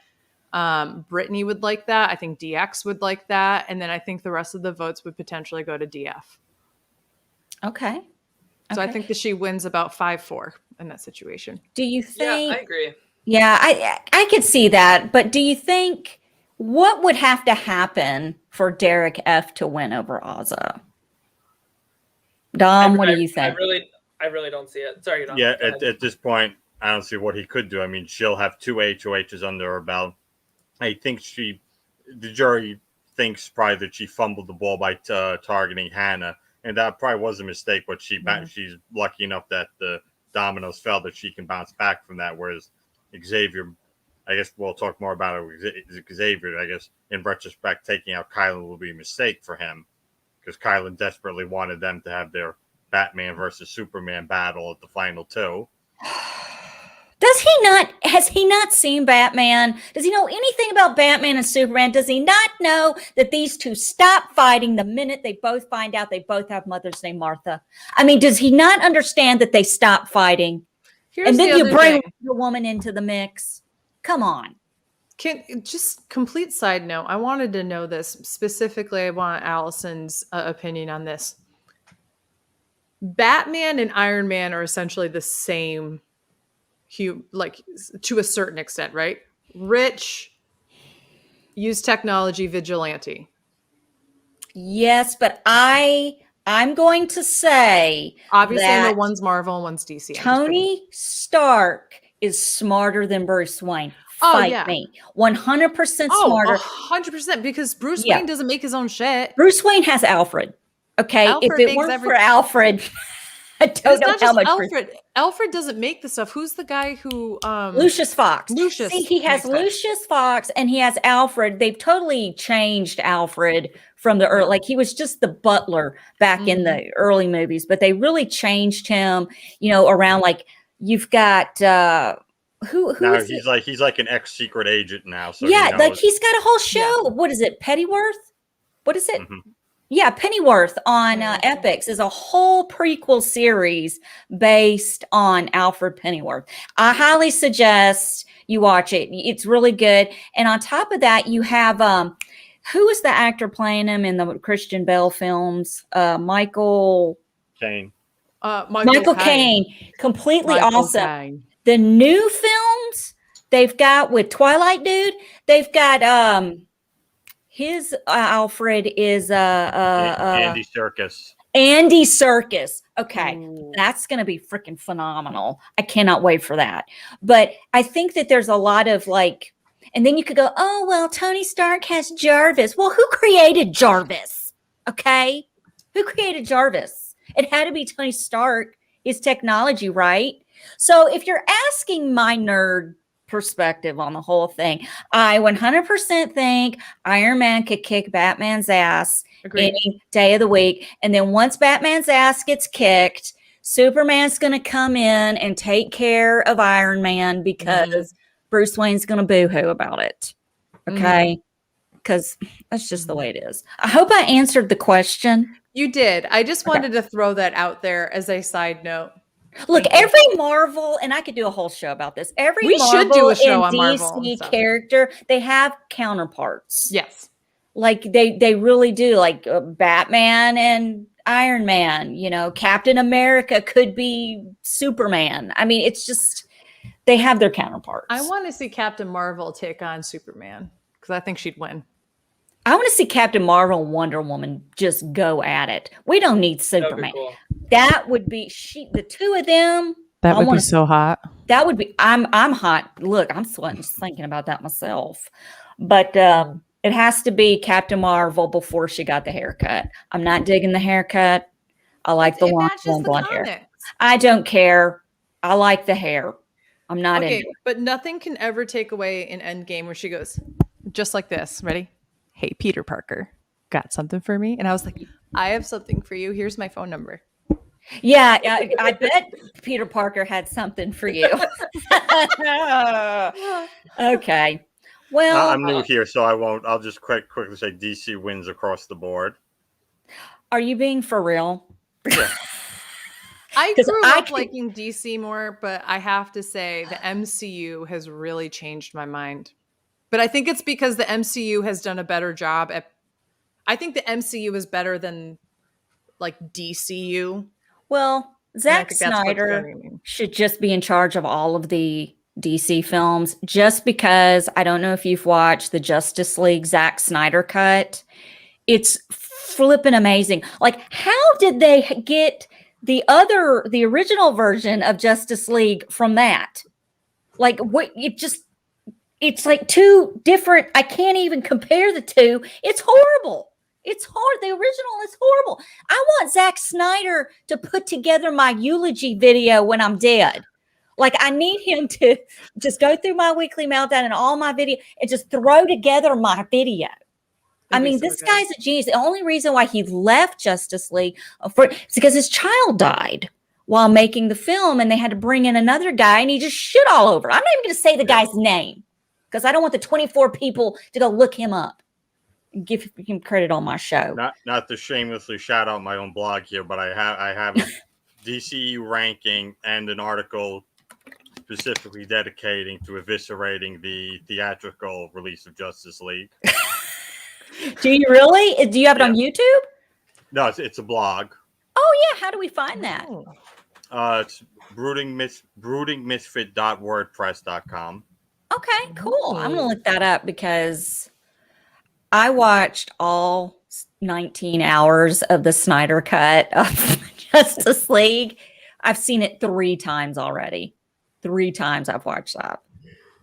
Brittany would like that. I think DX would like that. And then I think the rest of the votes would potentially go to DF. Okay. So I think that she wins about 5-4 in that situation. Do you think? Yeah, I agree. Yeah, I could see that. But do you think what would have to happen for Derek F to win over Azah? Dom, what do you think? I really don't see it. Sorry, Dom. Yeah, at this point, I don't see what he could do. I mean, she'll have 2 HOHs under her belt. I think the jury thinks probably that she fumbled the ball by targeting Hannah, and that probably was a mistake. But she's lucky enough that the dominoes fell that she can bounce back from that. Whereas Xavier, I guess we'll talk more about it. Xavier, I guess in retrospect, taking out Kyland will be a mistake for him because Kyland desperately wanted them to have their Batman versus Superman battle at the final two. Does he not? Has he not seen Batman? Does he know anything about Batman and Superman? Does he not know that these two stop fighting the minute they both find out they both have mothers named Martha? I mean, does he not understand that they stop fighting? And then you bring the woman into the mix. Come on. Just complete side note. I wanted to know this specifically. I want Allison's opinion on this. Batman and Iron Man are essentially the same, like to a certain extent, right? Rich, use technology, vigilante. Yes, but I'm going to say obviously I know that one's Marvel and one's DC. Tony Stark is smarter than Bruce Wayne. Fight me. 100% smarter. 100%, because Bruce Wayne doesn't make his own shit. Bruce Wayne has Alfred. Okay, Alfred if it weren't for Alfred, I don't know how much. Alfred doesn't make the stuff. Who's the guy who? Lucius Fox. Lucius. See, he has Lucius Fox and he has Alfred. They've totally changed Alfred from the early. Like he was just the butler back in the early movies, but they really changed him. You know, around like you've got. Who now he's like an ex-secret agent now. So yeah, like he's got a whole show. Yeah. What is it? Pennyworth? What is it? Mm-hmm. Yeah, Pennyworth on Epix is a whole prequel series based on Alfred Pennyworth. I highly suggest you watch it. It's really good. And on top of that, you have who is the actor playing him in the Christian Bale films? Michael Caine. Michael Caine. Completely awesome. The new films they've got with Twilight Dude, they've got his Alfred is Andy Serkis. Andy Serkis. Okay, that's going to be freaking phenomenal. I cannot wait for that. But I think that there's a lot of like, and then you could go, oh well, Tony Stark has Jarvis. Well, who created Jarvis? Okay, who created Jarvis? It had to be Tony Stark. His technology, right? So if you're asking my nerd perspective on the whole thing, I 100% think Iron Man could kick Batman's ass any day of the week. And then once Batman's ass gets kicked, Superman's going to come in and take care of Iron Man because Bruce Wayne's going to boo-hoo about it. Okay? Because that's just the way it is. I hope I answered the question. You did. I just wanted to throw that out there as a side note. Look, every Marvel, and I could do a whole show about this. Every Marvel should do a show on DC character, they have counterparts. Yes, like they really do. Like Batman and Iron Man. You know, Captain America could be Superman. I mean, it's just they have their counterparts. I want to see Captain Marvel take on Superman because I think she'd win. I want to see Captain Marvel and Wonder Woman just go at it. We don't need Superman. Cool. That would be the two of them. That would be so hot. That would be. I'm hot. Look, I'm sweating just thinking about that myself. But it has to be Captain Marvel before she got the haircut. I'm not digging the haircut. I like the long blonde hair. I don't care. I like the hair. I'm not into it. But nothing can ever take away an Endgame where she goes just like this. Ready? Hey, Peter Parker, got something for me? And I was like, I have something for you. Here's my phone number. Yeah, I bet Peter Parker had something for you. Okay. Well, I'm new here, so I won't. I'll just quickly say DC wins across the board. Are you being for real? Yeah. I grew up liking DC more, but I have to say the MCU has really changed my mind. But I think it's because the MCU has done a better job at. I think the MCU is better than like DCU. Well, Zack Snyder should just be in charge of all of the DC films, just because I don't know if you've watched the Justice League Zack Snyder cut. It's flipping amazing. Like, how did they get the original version of Justice League from that? Like, what? It's like two different. I can't even compare the two. It's horrible. It's hard. The original is horrible. I want Zack Snyder to put together my eulogy video when I'm dead. Like, I need him to just go through my weekly meltdown and all my video and just throw together my video. I mean, this guy's a genius. The only reason why he left Justice League is because his child died while making the film, and they had to bring in another guy, and he just shit all over. I'm not even going to say the guy's name because I don't want the 24 people to go look him up and give him credit on my show. Not to shamelessly shout out my own blog here, but I have a DCU ranking and an article specifically dedicating to eviscerating the theatrical release of Justice League. Do you really? Do you have it on YouTube? No, it's a blog. Oh yeah, how do we find that? It's broodingmisfit.wordpress.com. Okay, cool. I'm gonna look that up because I watched all 19 hours of the Snyder cut of Justice League. I've seen it 3 times already. 3 times I've watched that.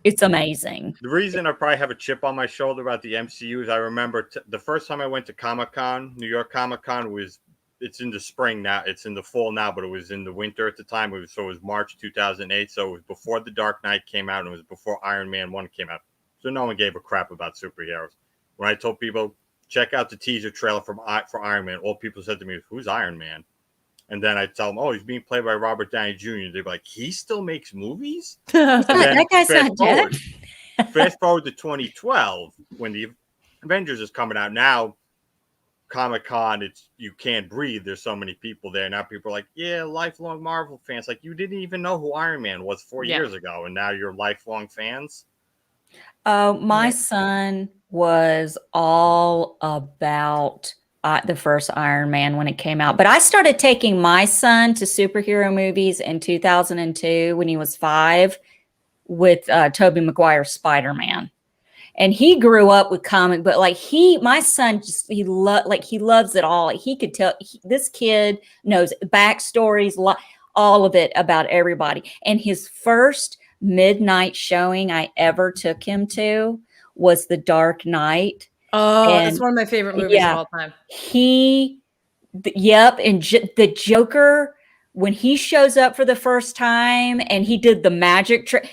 It's amazing. The reason I probably have a chip on my shoulder about the MCU is I remember the first time I went to Comic-Con, New York Comic-Con it's in the spring now. It's in the fall now, but it was in the winter at the time. It was March 2008. So it was before The Dark Knight came out, and it was before Iron Man 1 came out. So no one gave a crap about superheroes. When I told people, check out the teaser trailer for Iron Man, all people said to me, who's Iron Man? And then I tell them, oh, he's being played by Robert Downey Jr. They'd be like, he still makes movies? That guy's not dead. Fast forward to 2012, when the Avengers is coming out. Now, Comic-Con, you can't breathe. There's so many people there. Now people are like, yeah, lifelong Marvel fans. Like, you didn't even know who Iron Man was 4 years ago, and now you're lifelong fans? My son was all about the first Iron Man when it came out. But I started taking my son to superhero movies in 2002 when he was 5 with Tobey Maguire's Spider-Man. And he grew up with comic, but like my son he loves it all. Like, he could tell this kid knows backstories, all of it about everybody. And his first midnight showing I ever took him to was The Dark Knight. Oh, it's one of my favorite movies of all time. And the Joker, when he shows up for the first time and he did the magic trick,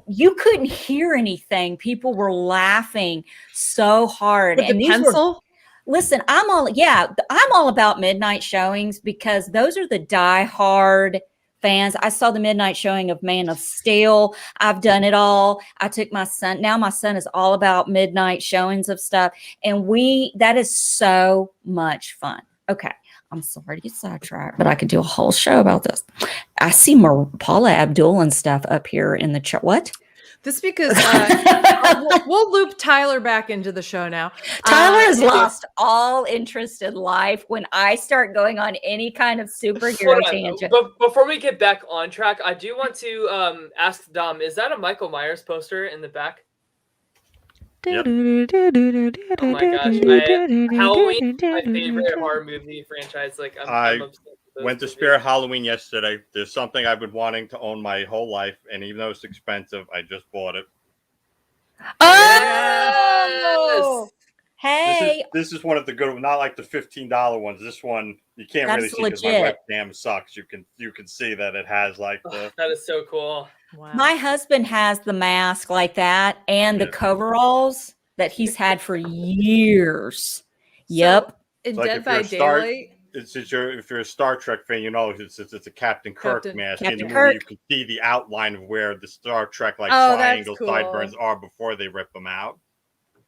you couldn't hear anything. People were laughing so hard. With the pencil? Listen, I'm all about midnight showings because those are the die-hard fans. I saw the midnight showing of Man of Steel. I've done it all. I took my son. Now my son is all about midnight showings of stuff. And that is so much fun. Okay. I'm sorry to get sidetracked, but I could do a whole show about this. I see Paula Abdul and stuff up here in the chat. What? This is because we'll loop Tyler back into the show now. Tyler has lost all interest in life when I start going on any kind of superhero tangent. But before we get back on track, I do want to ask Dom, is that a Michael Myers poster in the back? Yep. Oh my gosh. Halloween is my favorite horror movie franchise. Like, I'm obsessed with those Went to movies. Spirit Halloween yesterday. There's something I've been wanting to own my whole life, and even though it's expensive, I just bought it. Oh, hey. This is one of the good ones, not like the $15 ones. This one you can't really see because my webcam sucks. You can see that it has like the. That is so cool. Wow. My husband has the mask like that and the coveralls that he's had for years. Yep. In Like Dead by Daylight. If you're a Star Trek fan, you know it's a Captain Kirk mask. Captain in the Kirk. movie, you can see the outline of where the Star Trek triangle cool. sideburns are before they rip them out.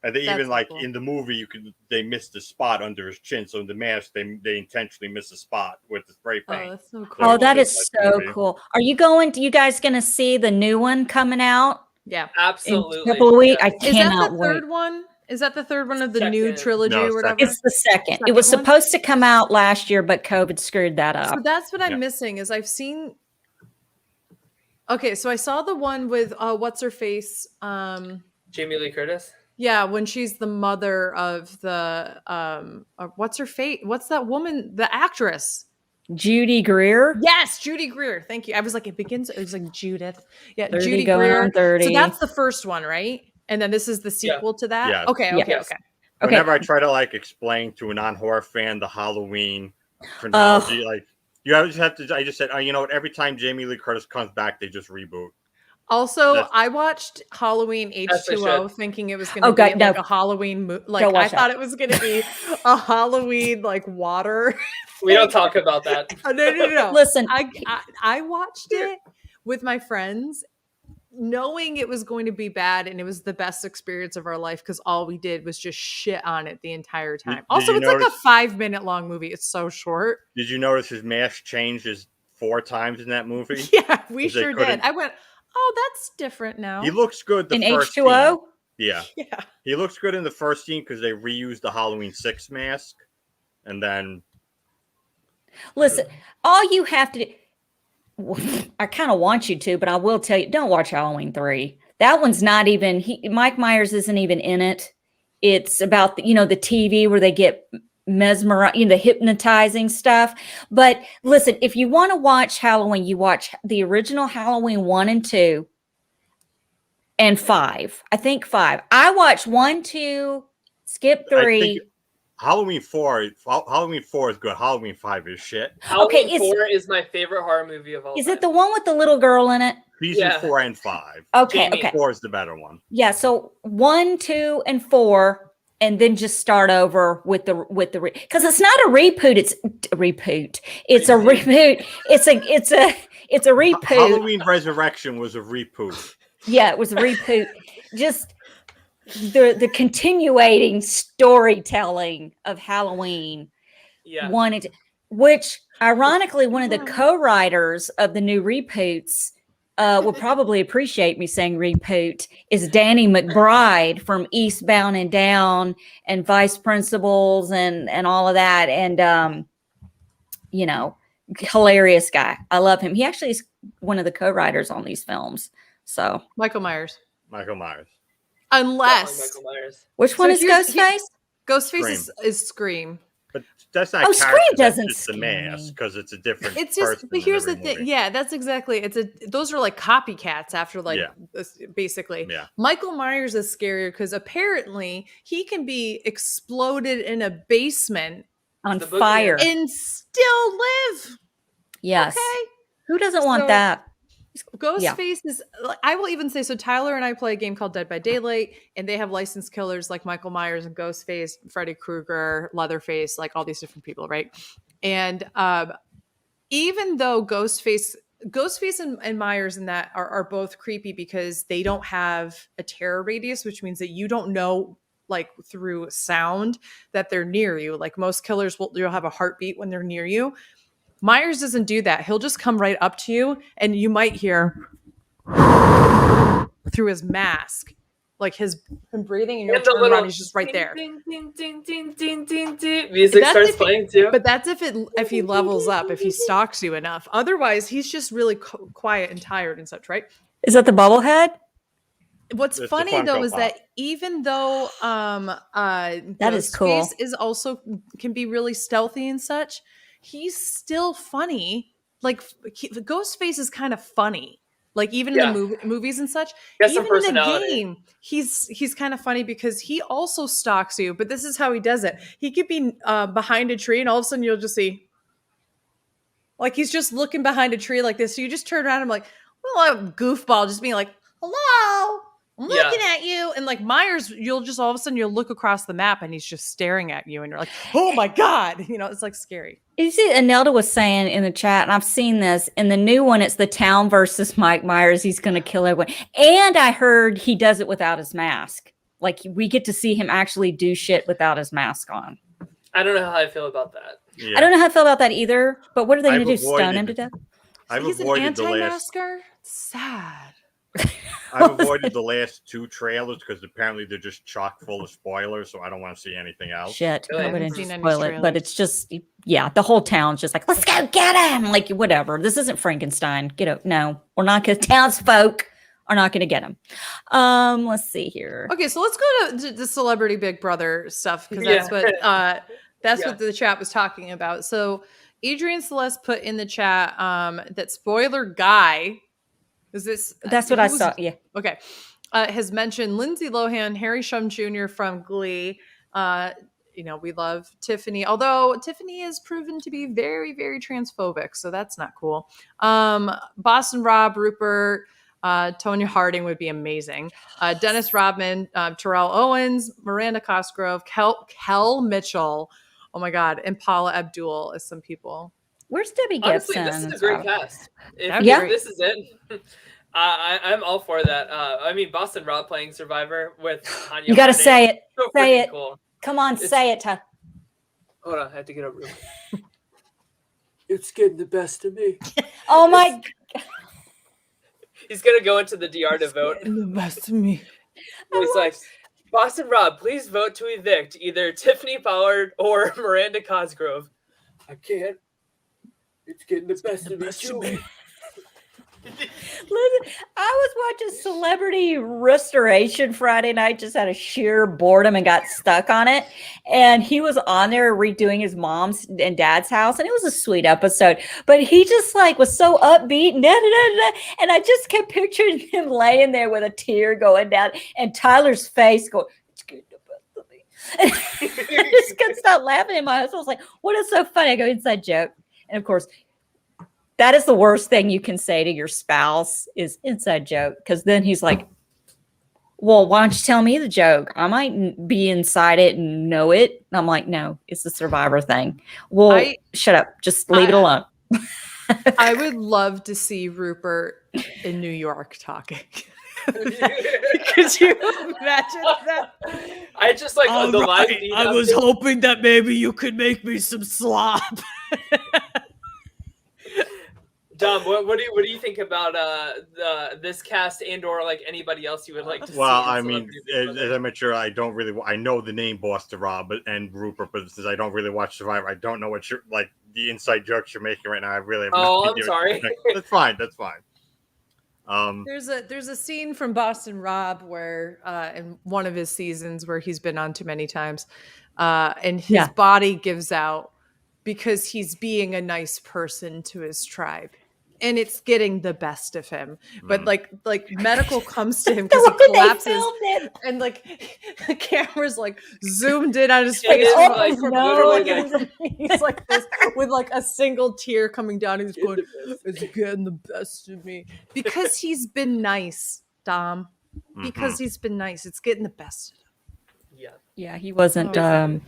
And they even cool. in the movie, they missed a spot under his chin. So in the mask, they intentionally miss a spot with the spray paint. Oh, that's so cool. Oh, that is so cool. Are you guys going to see the new one coming out? Yeah, absolutely. In a couple of weeks? Yeah. I cannot Is that the wait. third one? Is that the third one of the new trilogy No, or whatever? It's the second. It was supposed to come out last year, but COVID screwed that up. So that's what I'm missing is I've seen. Okay, so I saw the one with what's her face? Jamie Lee Curtis. Yeah, when she's the mother of the what's her face? What's that woman? The actress. Judy Greer. Yes, Judy Greer. Thank you. I was like, it was like Judith. Yeah, 30 Judy going Greer. on 30. So that's the first one, right? And then this is the sequel to that. Yeah. Okay, okay, Yes. okay. Whenever I try to like explain to a non-horror fan the Halloween chronology, like you always have to. I just said, you know what? Every time Jamie Lee Curtis comes back, they just reboot. Also, I watched Halloween H2O thinking it was going to Okay, be no. like a Halloween like Don't watch I thought that. it was going to be a Halloween like water. We don't talk about that. No. Listen, I watched it with my friends knowing it was going to be bad, and it was the best experience of our life because all we did was just shit on it the entire time. Did Also, you it's like notice- a 5-minute long movie. It's so short. Did you notice his mask changes 4 times in that movie? Yeah, we 'Cause they sure did. couldn't- I went, oh, that's different now. He looks good the in first H2O. scene. Yeah. Yeah. He looks good in the first scene because they reused the Halloween 6 mask. And then Listen, all you have to do, I kind of want you to, but I will tell you, don't watch Halloween 3. That one's not even, Mike Myers isn't even in it. It's about, the TV where they get mesmerized, the hypnotizing stuff. But listen, if you want to watch Halloween, you watch the original Halloween 1 and 2 and 5. I think 5. I watched 1, 2, skip 3. Halloween 4 is good. Halloween 5 is shit. Halloween 4 is my favorite horror movie of all Is time. it the one with the little girl in it? Season Yeah. 4 and 5. Okay, Jamie. okay. 4 is the better one. Yeah, so 1, 2, and 4, and then just start over with the because it's not a reboot. It's a reboot. It's a reboot. It's a reboot. Halloween Resurrection was a reboot. Yeah, it was a reboot. Just the continuating storytelling of Halloween. Yeah. Which ironically, one of the co-writers of the new reboots will probably appreciate me saying reboot is Danny McBride from Eastbound and Down and Vice Principals and all of that. And, hilarious guy. I love him. He actually is one of the co-writers on these films. So Michael Myers. Michael Myers. Unless Michael Myers. which one is here's- Ghostface? Ghostface is Scream. But that's not Oh, character, Scream that's doesn't just the scare mask me. because it's a different It's just, person but in here's the every thing. movie. Yeah, that's exactly. Those are like copycats after Yeah. this, basically. Yeah. Michael Myers is scarier because apparently he can be exploded in a basement On The boogeyman. fire. and still live. Yes. Okay. Who doesn't want So- that? Ghostface is, I will even say, so Tyler and I play a game called Dead by Daylight, and they have licensed killers like Michael Myers and Ghostface, Freddy Krueger, Leatherface, like all these different people, right? And even though Ghostface and Myers and that are both creepy because they don't have a terror radius, which means that you don't know like through sound that they're near you. Like most killers you'll have a heartbeat when they're near you. Myers doesn't do that. He'll just come right up to you and you might hear through his mask, like him breathing, and you'll And the turn little around, he's just right there. ding, ding, ding, ding, ding, ding, ding. Music That's starts if he- playing too. But that's if he levels up, if he stalks you enough. Otherwise, he's just really quiet and tired and such, right? Is that the bobblehead? What's It's the funny Funko though is Pop. that even though That is cool. Ghostface is also can be really stealthy and such, he's still funny. Like Ghostface is kind of funny. Like even in the movies and such, He has some even in the personality. game, he's kind of funny because he also stalks you. But this is how he does it. He could be behind a tree, and all of a sudden you'll just see, like he's just looking behind a tree like this. So you just turn around and I'm like, well, a goofball, just being like, "Hello, I'm Yeah. looking at you." And like Myers, you'll just all of a sudden you'll look across the map and he's just staring at you, and you're like, "Oh my god!" It's like scary. You see, Anelda was saying in the chat, and I've seen this in the new one. It's the town versus Mike Myers. He's going to kill everyone, and I heard he does it without his mask. Like we get to see him actually do shit without his mask on. I don't know how I feel about that. Yeah. I don't know how I feel about that either. But what are they going to do? I've Stone him avoided- to death? I've He's an avoided the last. anti-masker. Sad. I've avoided the last 2 trailers because apparently they're just chock full of spoilers, so I don't want to see anything else. Shit, Really? I I wouldn't haven't seen any spoil it, but trailers. it's just the whole town's just like, let's go get him. Like whatever. This isn't Frankenstein. Get out. No, we're not. Because townsfolk are not going to get him. Let's see here. Okay, so let's go to the celebrity Big Brother stuff because Yeah. that's what Yeah. what the chat was talking about. So Adrian Celeste put in the chat that spoiler guy is this. That's what I saw. Yeah. Okay. Has mentioned Lindsay Lohan, Harry Shum Jr. from Glee. We love Tiffany, although Tiffany is proven to be very, very transphobic, so that's not cool. Boston Rob, Rupert, Tonya Harding would be amazing. Dennis Rodman, Terrell Owens, Miranda Cosgrove, Kel Mitchell. Oh my God, and Paula Abdul is some people. Where's Debbie Honestly, Gibson? this is a great cast. If Yeah. this is it, I'm all for that. I mean, Boston Rob playing Survivor with Tanya. You got to Harding, say it. so Say freaking it. Cool. Come on, say it, Ty. Hold on, I have to get over it. It's getting the best of me. Oh my. He's gonna go into the DR to vote. The best of me. He's like, Boston Rob, please vote to evict either Tiffany Pollard or Miranda Cosgrove. I can't. It's getting the best of me too. Listen, I was watching Celebrity Restoration Friday night, just out of sheer boredom and got stuck on it. And he was on there redoing his mom's and dad's house. And it was a sweet episode. But he just like was so upbeat. And I just kept picturing him laying there with a tear going down and Tyler's face going, it's getting the best of me. And I just couldn't stop laughing. And my husband was like, what is so funny? I go, inside joke. And of course, that is the worst thing you can say to your spouse is inside joke. Because then he's like, well, why don't you tell me the joke? I might be inside it and know it. And I'm like, no, it's the Survivor thing. Well, shut up. Just leave it alone. I would love to see Rupert in New York talking. Could you imagine that? I just like the live feed. I was hoping that maybe you could make me some slop. Dom, what do you think about this cast and or like anybody else you would like to see? Well, I mean, as I'm mature, I don't really. I know the name Boston Rob and Rupert, but since I don't really watch Survivor, I don't know what you're like the inside jokes you're making right now. I really. Have no idea. I'm sorry. That's fine. That's fine. There's a scene from Boston Rob where in one of his seasons where he's been on too many times, and his body gives out because he's being a nice person to his tribe. And it's getting the best of him, but like medical comes to him because he collapses, and like the camera's like zoomed in on his face. Like, He's like this with like a single tear coming down. He's going, "It's getting the best of me," because he's been nice, Dom. Because he's been nice, it's getting the best of him. Yeah, he wasn't telling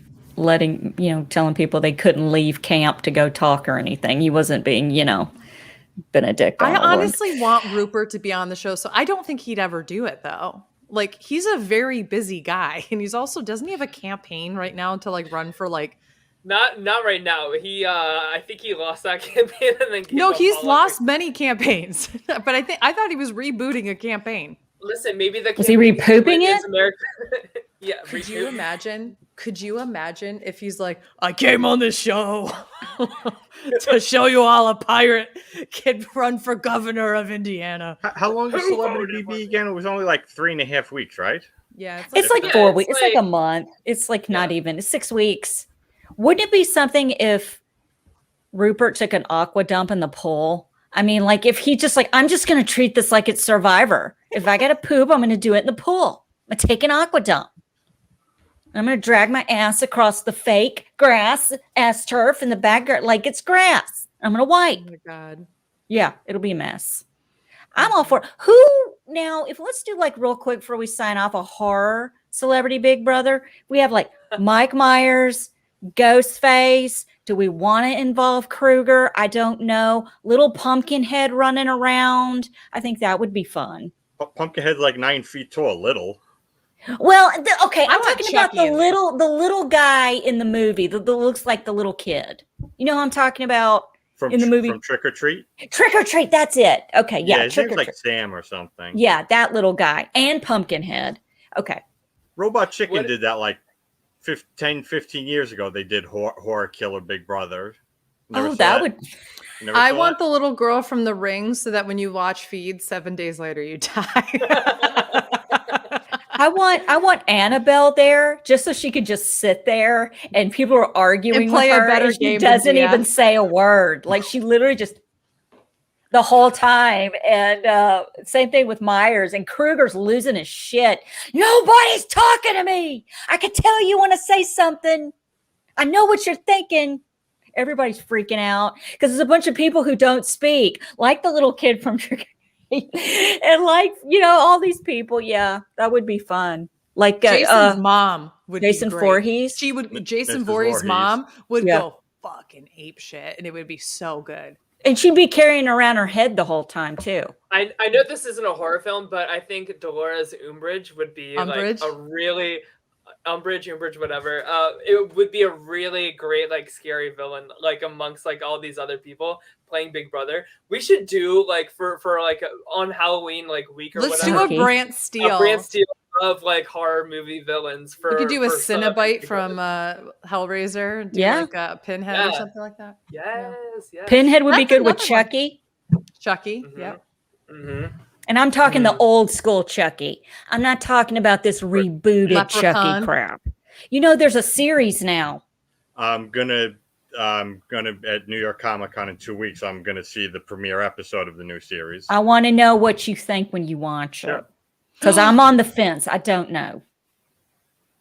people they couldn't leave camp to go talk or anything. He wasn't being, Benedict. I honestly want Rupert to be on the show, so I don't think he'd ever do it though. Like he's a very busy guy, and he's also doesn't he have a campaign right now to like run for like? Not right now. He I think he lost that campaign and then no, he's lost many campaigns, but I thought he was rebooting a campaign. Listen, maybe the was he repooping it? Yeah. Could you imagine? Could you imagine if he's like, I came on this show to show you all a pirate can run for governor of Indiana. How long is Celebrity BB again? It was only like 3.5 weeks, right? Yeah, it's like 4 weeks. It's like a month. It's like not even. It's 6 weeks. Wouldn't it be something if Rupert took an aqua dump in the pool? I mean, like if he just like, I'm just going to treat this like it's Survivor. If I got to poop, I'm going to do it in the pool. I'm going to take an aqua dump. I'm going to drag my ass across the fake grass, turf in the backyard like it's grass. I'm going to wipe. oh my God. Yeah, it'll be a mess. I'm all for it. Who now, if let's do like real quick before we sign off a horror celebrity Big Brother. We have like Mike Myers, Ghostface. Do we want to involve Kruger? I don't know. Little Pumpkinhead running around. I think that would be fun. Pumpkinhead's like 9 feet tall, little. Well, okay, I'm want talking about Chucky the little guy in the movie that looks like the little kid. You know who I'm talking about in the movie? From Trick or Treat? Trick or Treat, that's it. Okay, yeah. His name's like Sam or something. Yeah, that little guy. And Pumpkinhead. Okay. Robot Chicken did that like 15 years ago. They did Horror Killer Big Brother. I want the little girl from The Ring so that when you watch Feed, 7 days later you die. I want Annabelle there just so she could just sit there and people are arguing And play with a her better and she game than doesn't DM. even say a word. Like she literally just the whole time. And same thing with Myers, and Kruger's losing his shit. Nobody's talking to me. I can tell you want to say something. I know what you're thinking. Everybody's freaking out because there's a bunch of people who don't speak, like the little kid from Trick and like, all these people. Yeah, that would be fun. Like Jason's mom would Jason be great. Voorhees. She would. Jason Mrs. Voorhees' Voorhees. mom would Yeah. go fucking ape shit, and it would be so good. And she'd be carrying around her head the whole time too. I know this isn't a horror film, but I think Dolores Umbridge would be Umbridge? like a really Umbridge, whatever. It would be a really great, like, scary villain, like amongst like all these other people playing Big Brother. We should do like for like on Halloween like week or Let's whatever. do a Brant Steele. A Brant Steele of like horror movie villains. For You could do a for Cinnabite Big from Brother. Hellraiser. Do Yeah. like a Pinhead or Yeah. something like that. Yes. Pinhead would be That's good with another one. Chucky. Chucky. Mhm. Yep. Mm-hmm. And I'm talking the old school Chucky. I'm not talking about this rebooted Leprechaun. Chucky crap. There's a series now. I'm gonna at New York Comic Con in 2 weeks. I'm gonna see the premiere episode of the new series. I want to know what you think when you watch it. Sure. Because I'm on the fence. I don't know.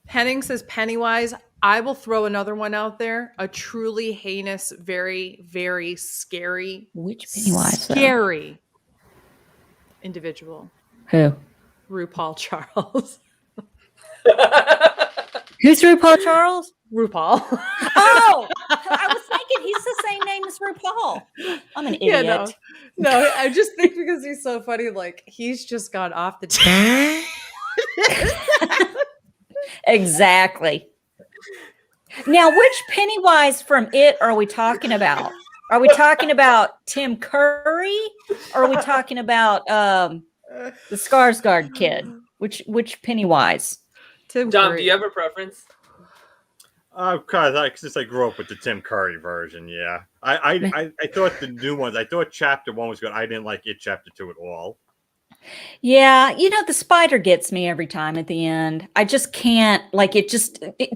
Henning says Pennywise. I will throw another one out there. A truly heinous, very, very scary, Which Pennywise? though? scary individual. Who? RuPaul Charles. Who's RuPaul Charles? RuPaul. Oh, I was thinking he's the same name as RuPaul. I'm an idiot. Yeah, no, I just think because he's so funny, like he's just gone off the Exactly. Now, which Pennywise from It are we talking about? Are we talking about Tim Curry? Or are we talking about the Skarsgård kid? Which Pennywise? Tim Dom, Curry. do you have a preference? Since I grew up with the Tim Curry version, yeah. I thought the new ones. I thought Chapter 1 was good. I didn't like it Chapter 2 at all. Yeah, the spider gets me every time at the end. I just can't, like, it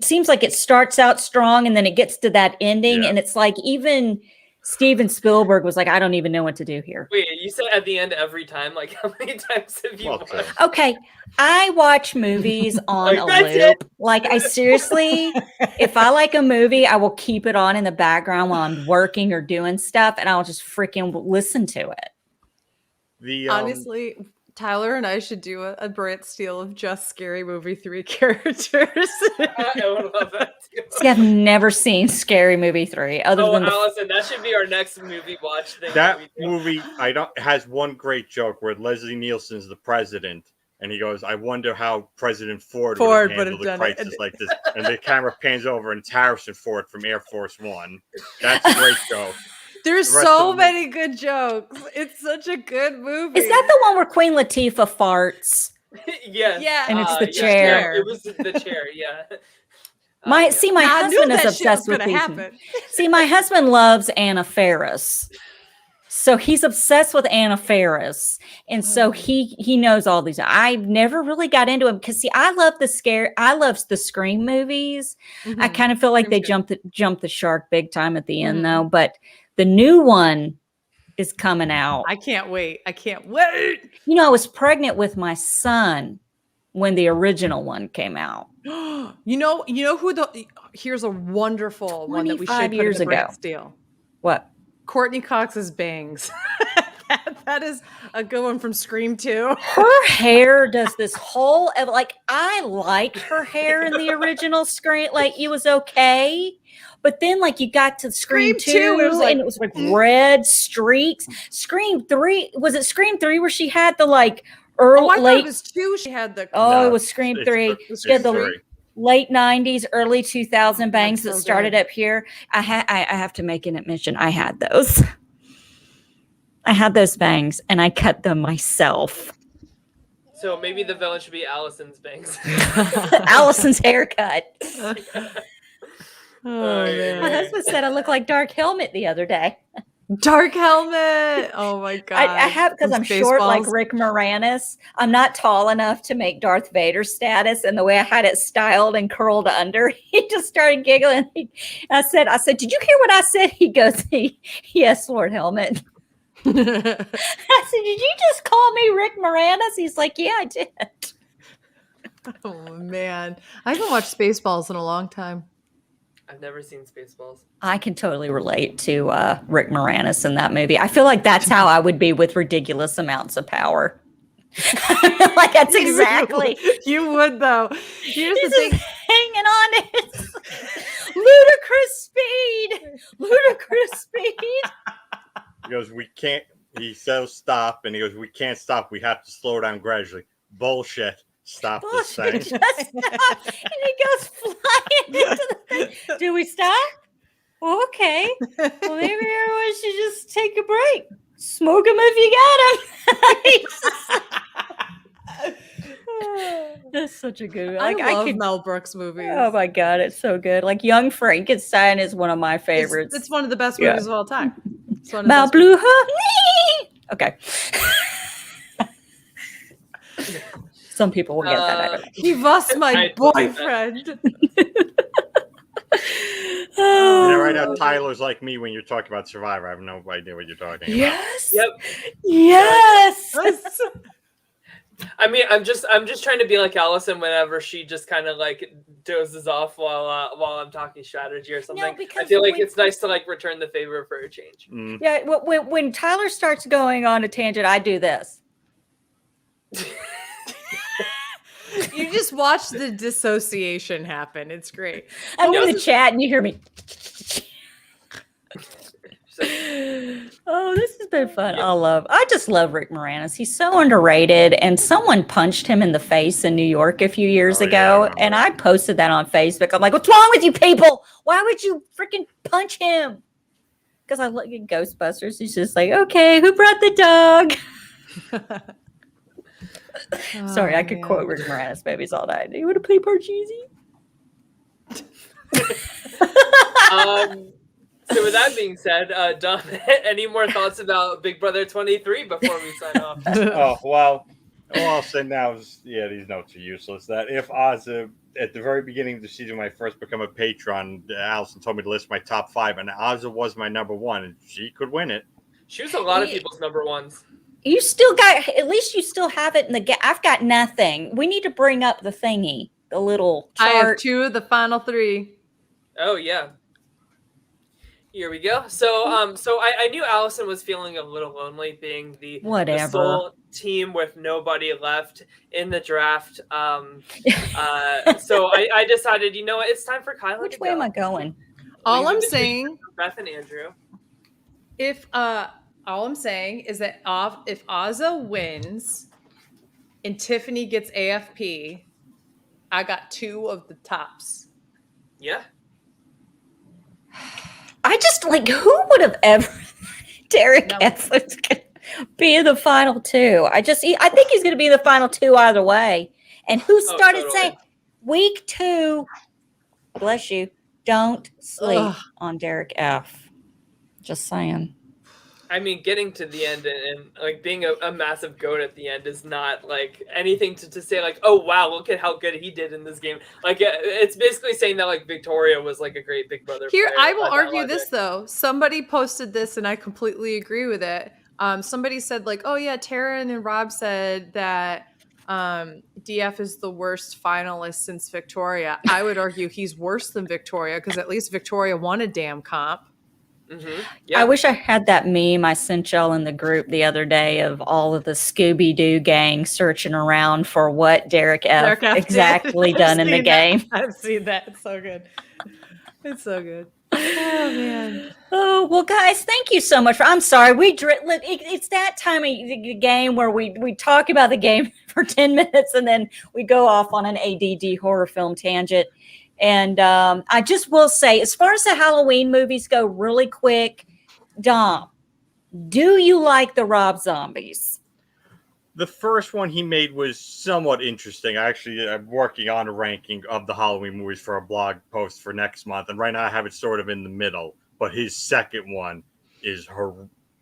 seems like it starts out strong and then it gets to that ending. Yeah. And it's like, even Steven Spielberg was like, I don't even know what to do here. Wait, you said at the end every time. Like, how many times have you Well, watched? Okay, I watch movies on Like, a that's loop. Like, I seriously, if I like a movie, I will keep it on in the background while I'm working or doing stuff, and I'll just freaking listen to it. Honestly, Tyler and I should do a Brant Steele of just Scary Movie 3 characters. I would love that too. See, I've never seen Scary Movie 3 other Oh, than the Allison, that should be our next movie watch thing. That we do. movie has one great joke where Leslie Nielsen's the president, and he goes, "I wonder how President Ford would Ford have would handled have a done it." crisis like this." And the camera pans over, and it's Harrison Ford from Air Force One. That's a great joke. There's The rest so of them- many good jokes. It's such a good movie. Is that the one where Queen Latifah farts? Yes. Yeah. And it's the yes, chair. It was the chair, yeah. My Yeah. see, my I knew husband is that shit was obsessed with gonna these. happen. See, my husband loves Anna Faris. So he's obsessed with Anna Faris. And so he knows all these. I never really got into him because see, I love the Scream movies. I Mhm. kind of feel like they Scream's jumped the shark big time at the end Mhm. though. But the new one is coming out. I can't wait. I can't wait. I was pregnant with my son when the original one came out. You know who here's a wonderful one that we should 25 put years in the Brant ago. Steele. What? Courtney Cox's bangs. that is a good one from Scream 2. Her hair does this whole like I liked her hair in the original Scream, like it was okay, but then like you got to Scream Scream 2, 2 it was like- and it was like red streaks. Scream 3, was it Scream 3 where she had the like early Oh, I thought late? it was 2. She had the Oh, No, it was Scream it's 3. it's She had the three. late 90s, early 2000 bangs so that started good. up here. I have to make an admission. I had those. I had those bangs and I cut them myself. So maybe the villain should be Allison's bangs. Allison's haircut. Oh, yeah. My husband said I look like Dark Helmet the other day. Dark helmet. Oh my god. I have, because I'm short like Rick Moranis. I'm not tall enough to make Darth Vader status, and the way I had it styled and curled under, he just started giggling. I said, "Did you hear what I said?" He goes, "Yes, Lord Helmet." I said, "Did you just call me Rick Moranis?" He's like, "Yeah, I did." Oh man, I haven't watched Spaceballs in a long time. I've never seen Spaceballs. I can totally relate to Rick Moranis in that movie. I feel like that's how I would be with ridiculous amounts of power. Like that's exactly. You would though. Here's He's the thing. just hanging on his ludicrous speed. Ludicrous speed. He goes, "We can't." He says, "Stop," and he goes, "We can't stop. We have to slow down gradually." Bullshit. Stop this thing. Just stop. And he goes flying into the thing. Do we stop? Well, okay. Well, maybe everyone should just take a break. Smoke him if you got him. That's such a good. I Like love could. Mel Brooks movies. Oh my god, it's so good. Like Young Frankenstein is one of my favorites. It's one of the best movies of all time. It's one of the Mal best Blue. Okay. Some people will get that. I don't know. He was my I- boyfriend. Right now, Tyler's like me when you're talking about Survivor. I have no idea what you're talking about. Yes. Yep. Yes. I mean, I'm just trying to be like Allison whenever she just kind of like dozes off while I'm talking strategy or something. because I feel like when- it's nice to like return the favor for a change. Mm. Yeah. When Tyler starts going on a tangent, I do this. You just watch the dissociation happen. It's great. I'm No, in the this- chat and you hear me. Oh, this has been fun. I just love Rick Moranis. He's so underrated. And someone punched him in the face in New York a few years Oh, yeah, I ago. remember And that. I posted that on Facebook. I'm like, what's wrong with you people? Why would you freaking punch him? Because I look at Ghostbusters. He's just like, okay, who brought the dog? Sorry, I could quote Rick Moranis babies all night. Do you want to play Parcheesi? So with that being said, Don, any more thoughts about Big Brother 23 before we sign off? Oh, well, all I'll say now is, these notes are useless. That if Azah, at the very beginning of the season, when I first become a patron, Allison told me to list my top 5, and Azah was my number 1, and she could win it. She was a lot of people's number ones. You still got, at least you still have it in the I've got nothing. We need to bring up the thingy, the little I have chart. 2 of the final 3. Oh yeah. Here we go. So I knew Allison was feeling a little lonely being the Whatever. sole team with nobody left in the draft. So I decided, you know what, it's time for Kyland. Which to way go. am I going? All Leave I'm it between saying, Beth and Andrew. all I'm saying is that if Azah wins and Tiffany gets AFP, I got 2 of the tops. Yeah. I just like, who would have ever Derek No. F was gonna be in the final 2? I think he's going to be in the final 2 either way. And who started totally. saying week 2? Bless you. Don't sleep Ugh. on Derek F. Just saying. I mean, getting to the end and like being a massive goat at the end is not like anything to say like, oh wow, look at how good he did in this game. Like it's basically saying that like Victoria was like a great Big Brother. Here, player I will by that argue logic. this though. Somebody posted this, and I completely agree with it. Somebody said like, "Oh yeah, Taryn and Rob said that DF is the worst finalist since Victoria." I would argue he's worse than Victoria because at least Victoria won a damn comp. Mm-hmm. Yeah. I wish I had that meme I sent y'all in the group the other day of all of the Scooby-Doo gang searching around for what Derek F. Derek F. did. exactly I've done in the seen that. game. I've seen that. It's so good. It's so good. Oh man. Oh, well, guys, thank you so much. I'm sorry. Look, it's that time of the game where we talk about the game for 10 minutes and then we go off on an ADD horror film tangent. And I just will say, as far as the Halloween movies go, really quick, Dom, do you like the Rob Zombies? The first one he made was somewhat interesting. I'm working on a ranking of the Halloween movies for a blog post for next month, and right now I have it sort of in the middle. But his second one is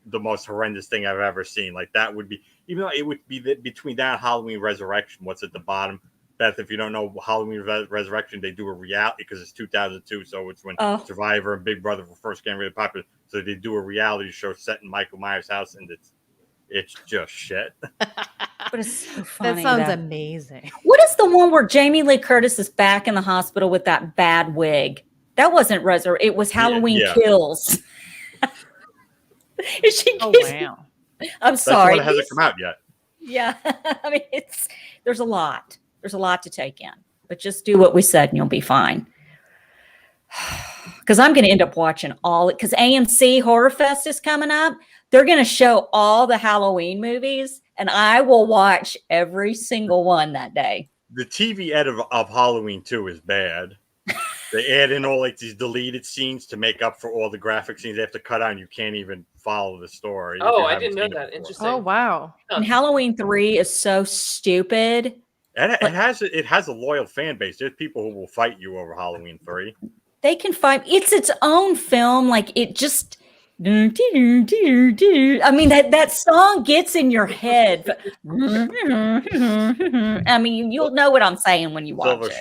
the most horrendous thing I've ever seen. Like that would be, even though it would be between that and Halloween Resurrection. What's at the bottom? Beth, if you don't know Halloween Resurrection, they do a reality because it's 2002, so it's when Survivor and Big Brother were first getting really popular. So they do a reality show set in Michael Myers' house, and it's just shit. But it's so funny. That sounds amazing. What is the one where Jamie Lee Curtis is back in the hospital with that bad wig? That wasn't It was Halloween Kills. Wow. I'm sorry. That's one that hasn't come out yet. Yeah. I mean, there's a lot. There's a lot to take in. But just do what we said and you'll be fine. Because I'm going to end up watching all it. Because AMC Horror Fest is coming up. They're going to show all the Halloween movies. And I will watch every single one that day. The TV edit of Halloween 2 is bad. They add in all like these deleted scenes to make up for all the graphic scenes they have to cut out, and you can't even follow the story. Oh, I didn't know that. Interesting. Oh, wow. And Halloween 3 is so stupid. And it has a loyal fan base. There's people who will fight you over Halloween 3. They can fight. It's its own film. Like it just. I mean that song gets in your head. I mean, you'll know what I'm saying when you watch Silver it.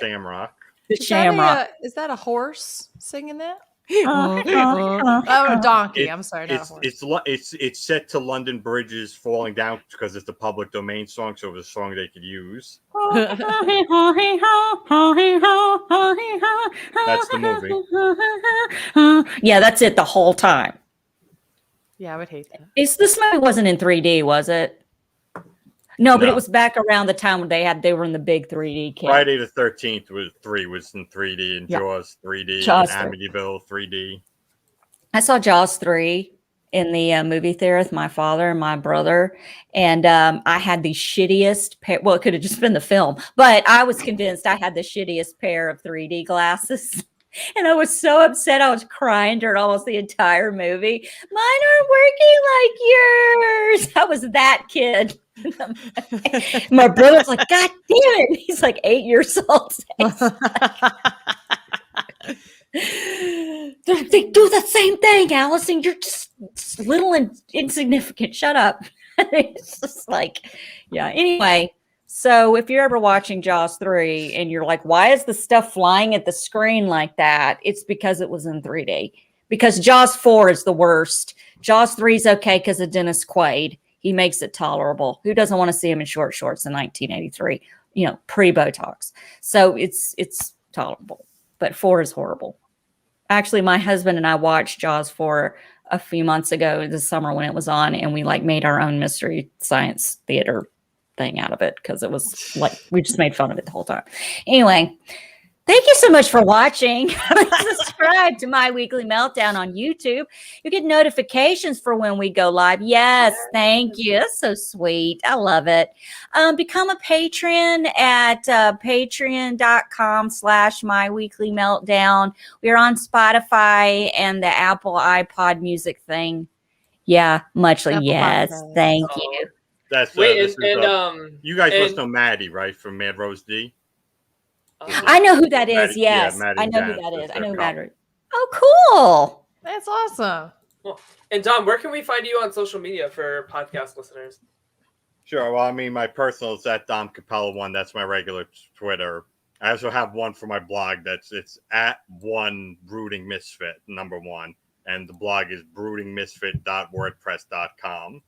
Shamrock. Is that a horse singing that? Oh, a donkey. I'm sorry, not a horse. It's set to London Bridges falling down because it's the public domain song, so it was a song they could use. That's the movie. Yeah, that's it the whole time. Yeah, I would hate that. This movie wasn't in 3D, was it? No, but it was back around the time when they were in the big 3D kit. Friday the 13th was in 3D, and Jaws 3D, Jaws and Amityville 3D. I saw Jaws 3 in the movie theater with my father and my brother, and I had the shittiest pair. Well, it could have just been the film, but I was convinced I had the shittiest pair of 3D glasses. And I was so upset. I was crying during almost the entire movie. Mine aren't working like yours. I was that kid. My brother's like, God damn it. He's like 8 years old. They do the same thing, Allison. You're just little and insignificant. Shut up. It's just like, yeah. Anyway. So if you're ever watching Jaws 3 and you're like, why is the stuff flying at the screen like that? It's because it was in 3D. Because Jaws 4 is the worst. Jaws 3 is okay because of Dennis Quaid. He makes it tolerable. Who doesn't want to see him in short shorts in 1983? Pre-Botox. So it's tolerable. But 4 is horrible. Actually, my husband and I watched Jaws 4 a few months ago this summer when it was on, and we made our own Mystery Science Theater thing out of it because it was we just made fun of it the whole time. Anyway, thank you so much for watching. Subscribe to My Weekly Meltdown on YouTube. You get notifications for when we go live. Yes, thank you. That's so sweet. I love it. Become a patron at patreon.com/myweeklymeltdown. We're on Spotify and the Apple iPod music thing. Yeah, muchly. Yes, thank you. That's you guys must know Maddie, right, from Mad Rose D. I know who that is. Maddie, yes, Maddie I know Dan, who that is. I know Maddie. Maddie. Oh, cool. That's awesome. Cool. And Dom, where can we find you on social media for podcast listeners? Sure. Well, I mean, my personal is at Dom Capella 1. That's my regular Twitter. I also have one for my blog. It's at @1broodingmisfit, number 1, and the blog is broodingmisfit.wordpress.com.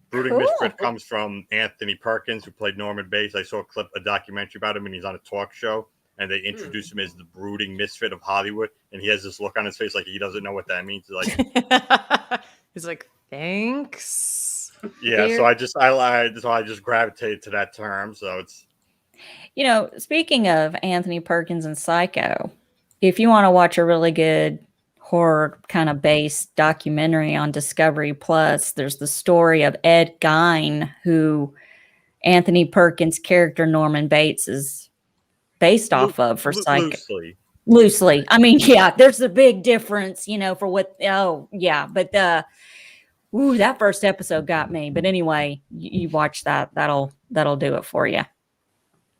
Brooding Misfit comes from Anthony Perkins, who played Norman Bates. I saw a documentary about him, and he's on a talk show, and they introduce him as the brooding misfit of Hollywood, and he has this look on his face like he doesn't know what that means. He's like, thanks. Yeah, so I just gravitated to that term. So it's, speaking of Anthony Perkins and Psycho, if you want to watch a really good horror kind of based documentary on Discovery Plus, there's the story of Ed Gein, who Anthony Perkins' character Norman Bates is based off of for Psycho. Loosely. I mean, yeah, there's a big difference, for what. Oh, yeah, but that first episode got me. But anyway, you watch that. That'll do it for you.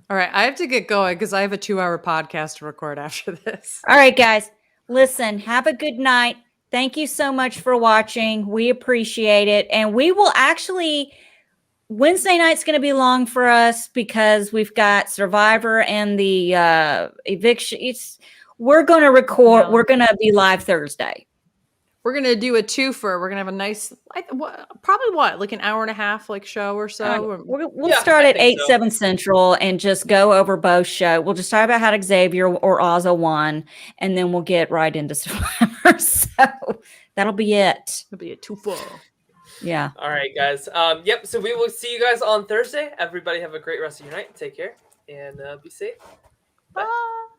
All right, I have to get going because I have a 2-hour podcast to record after this. All right, guys. Listen, have a good night. Thank you so much for watching. We appreciate it. And we will actually, Wednesday night's going to be long for us because we've got Survivor and the eviction. We're going to record. Yeah. We're going to be live Thursday. We're gonna do a twofer. We're gonna have a nice, probably like an hour and a half like show or so. We'll Yeah, start I at think 8, so. 7 Central and just go over both shows. We'll just talk about how Xavier or Azah won, and then we'll get right into Survivor. So that'll be it. It'll be a twofer. Yeah. All right, guys. Yep. So we will see you guys on Thursday. Everybody have a great rest of your night. Take care and be safe. Bye. Bye.